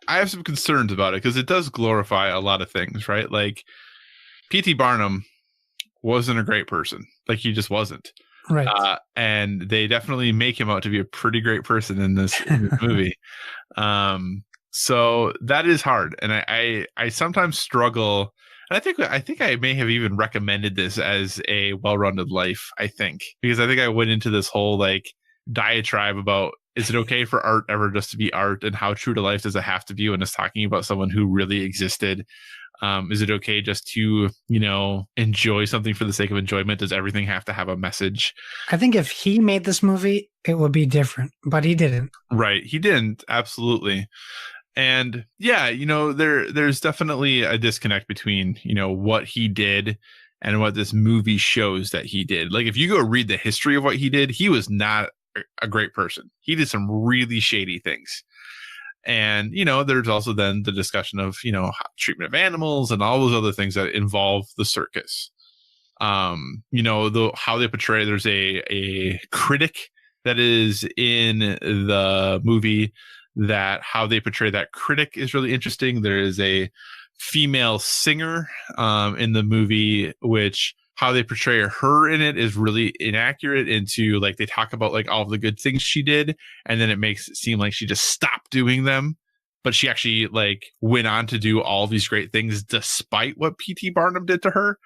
I have some concerns about it because it does glorify a lot of things, right? Like P.T. Barnum wasn't a great person. Like he just wasn't. Right. And they definitely make him out to be a pretty great person in this movie. So that is hard. And I sometimes struggle. And I think I may have even recommended this as a well-rounded life, I think, because I think I went into this whole like diatribe about, is it okay for art ever just to be art, and how true to life does it have to be when it's talking about someone who really existed? Is it okay just to, enjoy something for the sake of enjoyment? Does everything have to have a message? I think if he made this movie, it would be different, but he didn't. Right. He didn't. Absolutely. And yeah, there's definitely a disconnect between, what he did and what this movie shows that he did. Like if you go read the history of what he did, he was not a great person. He did some really shady things. And, there's also then the discussion of, treatment of animals and all those other things that involve the circus. How they portray, there's a critic that is in the movie, that how they portray that critic is really interesting. There is a female singer in the movie, which how they portray her in it is really inaccurate. Into like they talk about like all of the good things she did, and then it makes it seem like she just stopped doing them, but she actually like went on to do all these great things despite what P.T. Barnum did to her.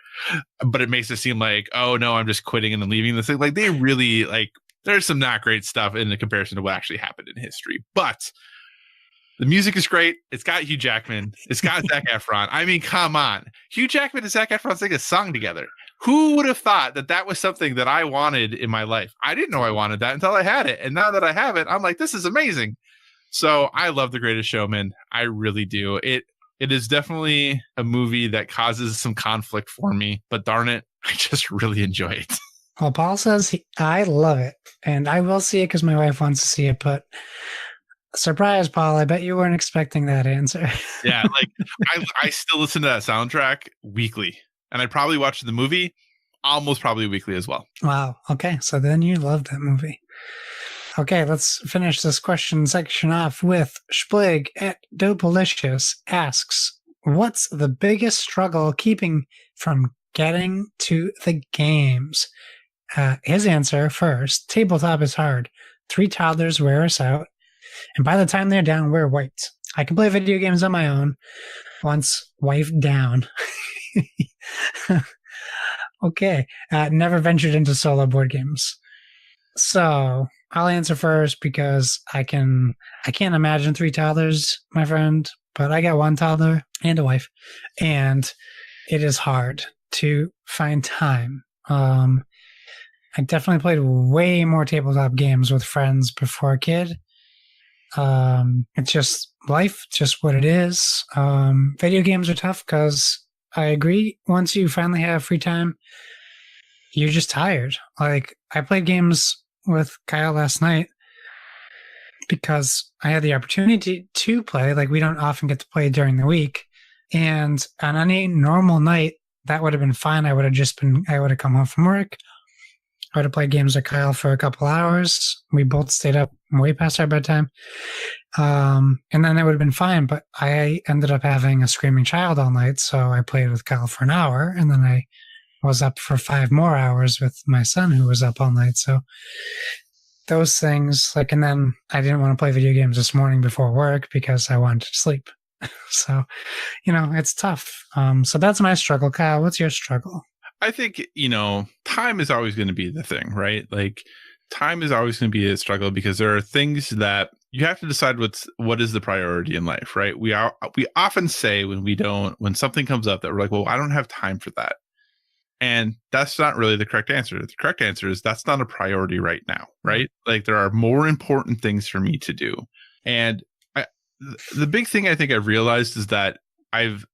But it makes it seem like, oh no, I'm just quitting and then leaving this thing. Like they really like, there's some not great stuff in the comparison to what actually happened in history. But the music is great. It's got Hugh Jackman. It's got Zac Efron. I mean, come on. Hugh Jackman and Zac Efron sing a song together. Who would have thought that was something that I wanted in my life? I didn't know I wanted that until I had it. And now that I have it, I'm like, this is amazing. So I love The Greatest Showman. I really do. It is definitely a movie that causes some conflict for me, but darn it, I just really enjoy it. Well, Paul says I love it, and I will see it because my wife wants to see it, but surprise, Paul, I bet you weren't expecting that answer. Yeah, like I still listen to that soundtrack weekly, and I probably watch the movie almost probably weekly as well. Wow. Okay, so then you love that movie. Okay, let's finish this question section off with Splig at Dopalicious asks, what's the biggest struggle keeping from getting to the games? His answer first, tabletop is hard. 3 toddlers wear us out, and by the time they're down, we're wiped. I can play video games on my own, once wife down. Okay, never ventured into solo board games. So I'll answer first because I can't imagine 3 toddlers, my friend, but I got 1 toddler and a wife, and it is hard to find time. I definitely played way more tabletop games with friends before a kid. It's just life, just what it is. Video games are tough because I agree. Once you finally have free time, you're just tired. Like, I played games with Kyle last night because I had the opportunity to play. Like, we don't often get to play during the week. And on any normal night, that would have been fine. I would have come home from work. I would have played games with Kyle for a couple hours. We both stayed up way past our bedtime. And then it would have been fine. But I ended up having a screaming child all night. So I played with Kyle for an hour. And then I was up for 5 more hours with my son, who was up all night. So those things, like, and then I didn't want to play video games this morning before work because I wanted to sleep. So, it's tough. So that's my struggle. Kyle, what's your struggle? I think, time is always going to be the thing, right? Like, time is always going to be a struggle because there are things that you have to decide what is the priority in life, right? We often say when something comes up that we're like, well, I don't have time for that. And that's not really the correct answer. The correct answer is that's not a priority right now, right? Like, there are more important things for me to do. And the big thing I think I've realized is that I've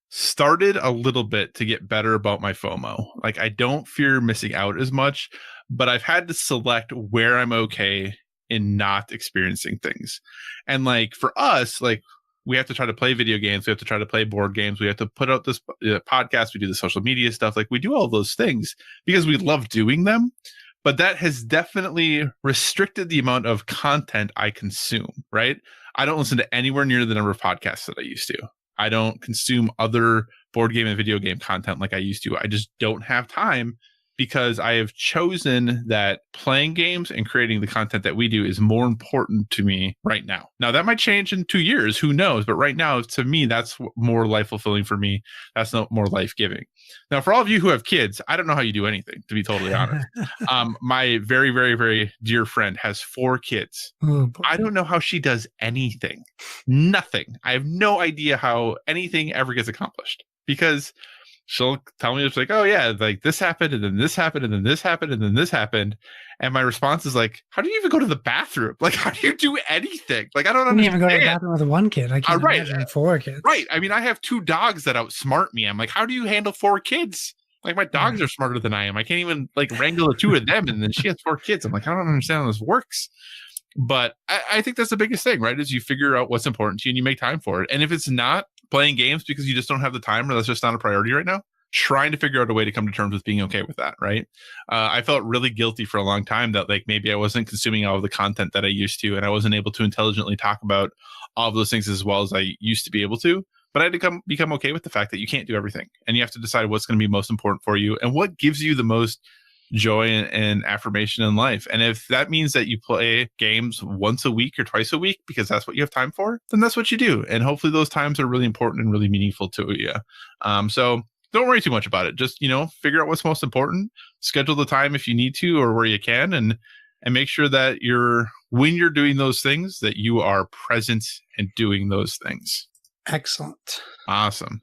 started a little bit to get better about my FOMO. Like, I don't fear missing out as much, but I've had to select where I'm okay in not experiencing things. And like, for us, like, we have to try to play video games. We have to try to play board games. We have to put out this podcast. We do the social media stuff. Like, we do all those things because we love doing them. But that has definitely restricted the amount of content I consume, right? I don't listen to anywhere near the number of podcasts that I used to. I don't consume other board game and video game content like I used to. I just don't have time because I have chosen that playing games and creating the content that we do is more important to me right now. Now, that might change in 2 years. Who knows? But right now, to me, that's more life fulfilling for me. That's not more life giving. Now, for all of you who have kids, I don't know how you do anything, to be totally honest. My very, very, very dear friend has 4 kids. Oh, I don't know how she does anything. Nothing. I have no idea how anything ever gets accomplished because she'll tell me, it's like, oh yeah, like this happened and then this happened and then this happened and then this happened. And my response is like, how do you even go to the bathroom? Like, how do you do anything? Like, I don't understand. Even go to the bathroom with 1 kid. I can't imagine 4 kids. Right. I mean, I have 2 dogs that outsmart me. I'm like, how do you handle 4 kids? Like, my dogs are smarter than I am. I can't even like wrangle the 2 of them. And then she has 4 kids. I'm like, I don't understand how this works. But I think that's the biggest thing, right? Is you figure out what's important to you and you make time for it. And if it's not playing games because you just don't have the time or that's just not a priority right now, trying to figure out a way to come to terms with being okay with that, right? I felt really guilty for a long time that like maybe I wasn't consuming all of the content that I used to, and I wasn't able to intelligently talk about all of those things as well as I used to be able to. But I had to become okay with the fact that you can't do everything, and you have to decide what's going to be most important for you and what gives you the most joy and affirmation in life. And if that means that you play games once a week or twice a week because that's what you have time for, then that's what you do. And hopefully those times are really important and really meaningful to you. So don't worry too much about it. Just, figure out what's most important, schedule the time if you need to or where you can, and make sure that when you're doing those things, that you are present and doing those things. Excellent. Awesome.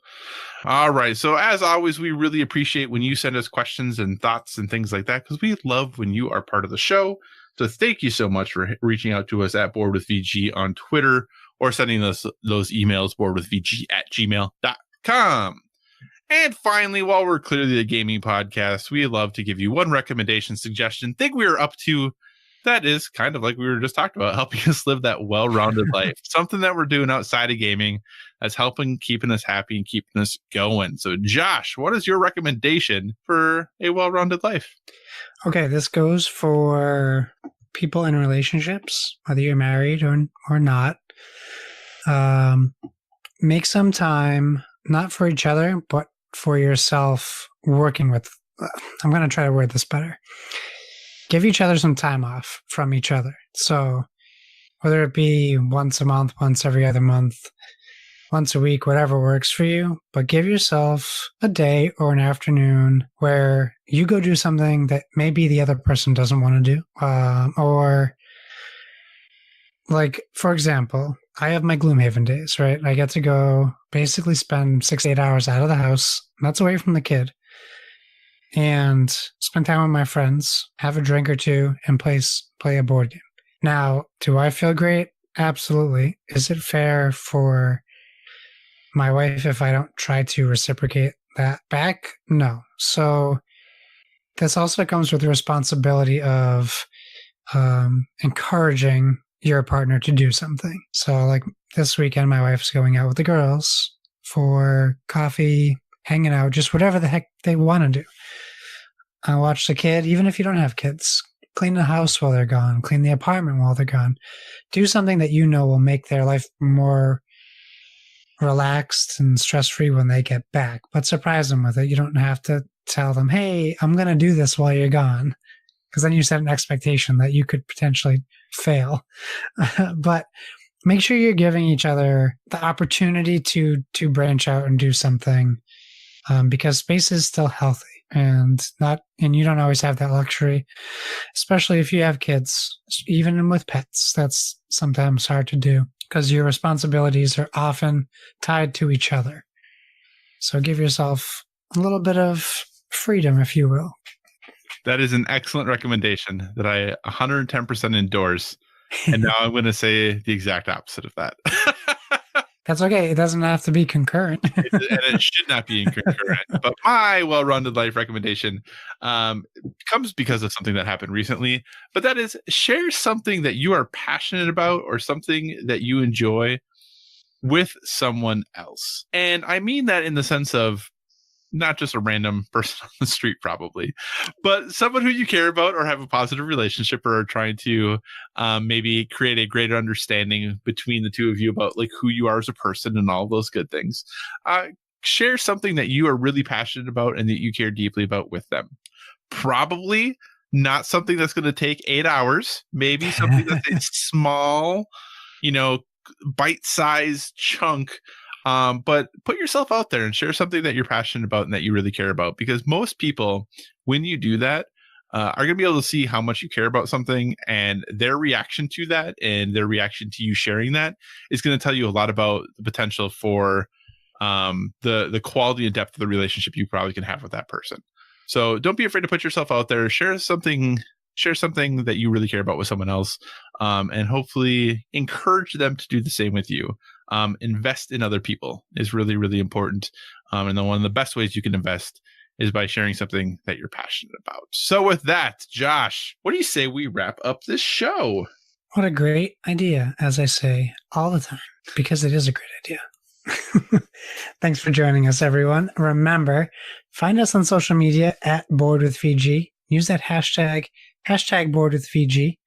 All right. So as always, we really appreciate when you send us questions and thoughts and things like that, because we love when you are part of the show. So thank you so much for reaching out to us at boardwithvg on Twitter or sending us those emails, boardwithvg@gmail.com. And finally, while we're clearly a gaming podcast, we love to give you one recommendation, suggestion, thing we are up to that is kind of like we were just talking about, helping us live that well-rounded life. Something that we're doing outside of gaming that's keeping us happy and keeping us going. So Josh, what is your recommendation for a well-rounded life? Okay, this goes for people in relationships, whether you're married or not. Make some time, not for each other, but for yourself, working with, I'm going to try to word this better. Give each other some time off from each other. So whether it be once a month, once every other month, once a week, whatever works for you, but give yourself a day or an afternoon where you go do something that maybe the other person doesn't want to do. Or like, for example, I have my Gloomhaven days, right? I get to go basically spend 6 to 8 hours out of the house. That's away from the kid. And spend time with my friends, have a drink or two, and play a board game. Now, do I feel great? Absolutely. Is it fair for my wife if I don't try to reciprocate that back? No. So this also comes with the responsibility of encouraging your partner to do something. So like this weekend, my wife's going out with the girls for coffee, hanging out, just whatever the heck they want to do. I watch the kid, even if you don't have kids, clean the house while they're gone, clean the apartment while they're gone. Do something that you know will make their life more relaxed and stress-free when they get back, but surprise them with it. You don't have to tell them, hey, I'm going to do this while you're gone, because then you set an expectation that you could potentially fail. But make sure you're giving each other the opportunity to branch out and do something, because space is still healthy and you don't always have that luxury, especially if you have kids. Even with pets, that's sometimes hard to do because your responsibilities are often tied to each other. So give yourself a little bit of freedom, if you will. That is an excellent recommendation that I 110% endorse. And now I'm going to say the exact opposite of that. That's okay. It doesn't have to be concurrent. And it should not be concurrent. But my well-rounded life recommendation comes because of something that happened recently. But that is, share something that you are passionate about or something that you enjoy with someone else. And I mean that in the sense of not just a random person on the street, probably, but someone who you care about or have a positive relationship or are trying to maybe create a greater understanding between the two of you about like who you are as a person and all those good things. Share something that you are really passionate about and that you care deeply about with them. Probably not something that's going to take 8 hours, maybe something that's a small, bite-sized chunk. But put yourself out there and share something that you're passionate about and that you really care about, because most people, when you do that, are going to be able to see how much you care about something, and their reaction to that and their reaction to you sharing that is going to tell you a lot about the potential for the quality and depth of the relationship you probably can have with that person. So don't be afraid to put yourself out there. Share something that you really care about with someone else, and hopefully encourage them to do the same with you. Invest in other people is really, really important. And then one of the best ways you can invest is by sharing something that you're passionate about. So with that, Josh, what do you say we wrap up this show? What a great idea, as I say all the time, because it is a great idea. Thanks for joining us, everyone. Remember, find us on social media at BoredWithVG. Use that hashtag BoredWithVG.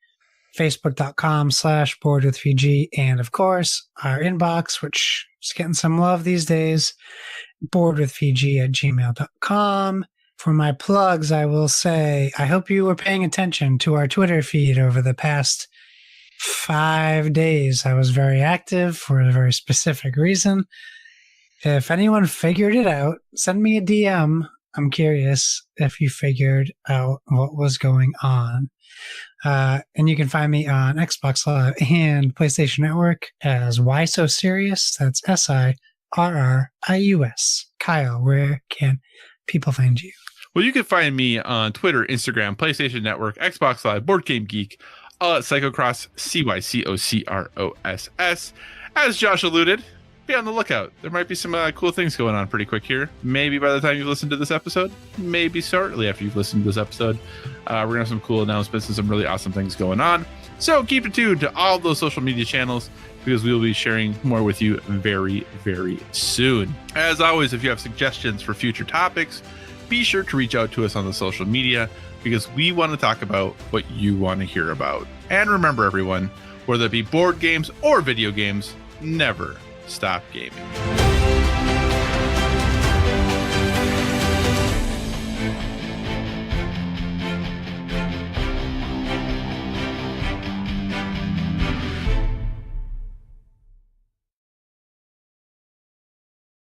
Facebook.com/BoredWithVG, and of course our inbox, which is getting some love these days, BoredWithVG@gmail.com. For my plugs, I will say I hope you were paying attention to our Twitter feed over the past 5 days. I was very active for a very specific reason. If anyone figured it out, send me a DM. I'm curious if you figured out what was going on. And you can find me on Xbox Live and PlayStation Network as Why So Serious. That's SIRRIUS. Kyle, where can people find you? Well, you can find me on Twitter, Instagram, PlayStation Network, Xbox Live, Board Game Geek, all at Psychocross, CYCOCROSS. As Josh alluded, be on the lookout. There might be some cool things going on pretty quick here. Maybe by the time you've listened to this episode, maybe shortly after you've listened to this episode, we're going to have some cool announcements and some really awesome things going on. So keep it tuned to all of those social media channels, because we will be sharing more with you very, very soon. As always, if you have suggestions for future topics, be sure to reach out to us on the social media, because we want to talk about what you want to hear about. And remember, everyone, whether it be board games or video games, never stop gaming.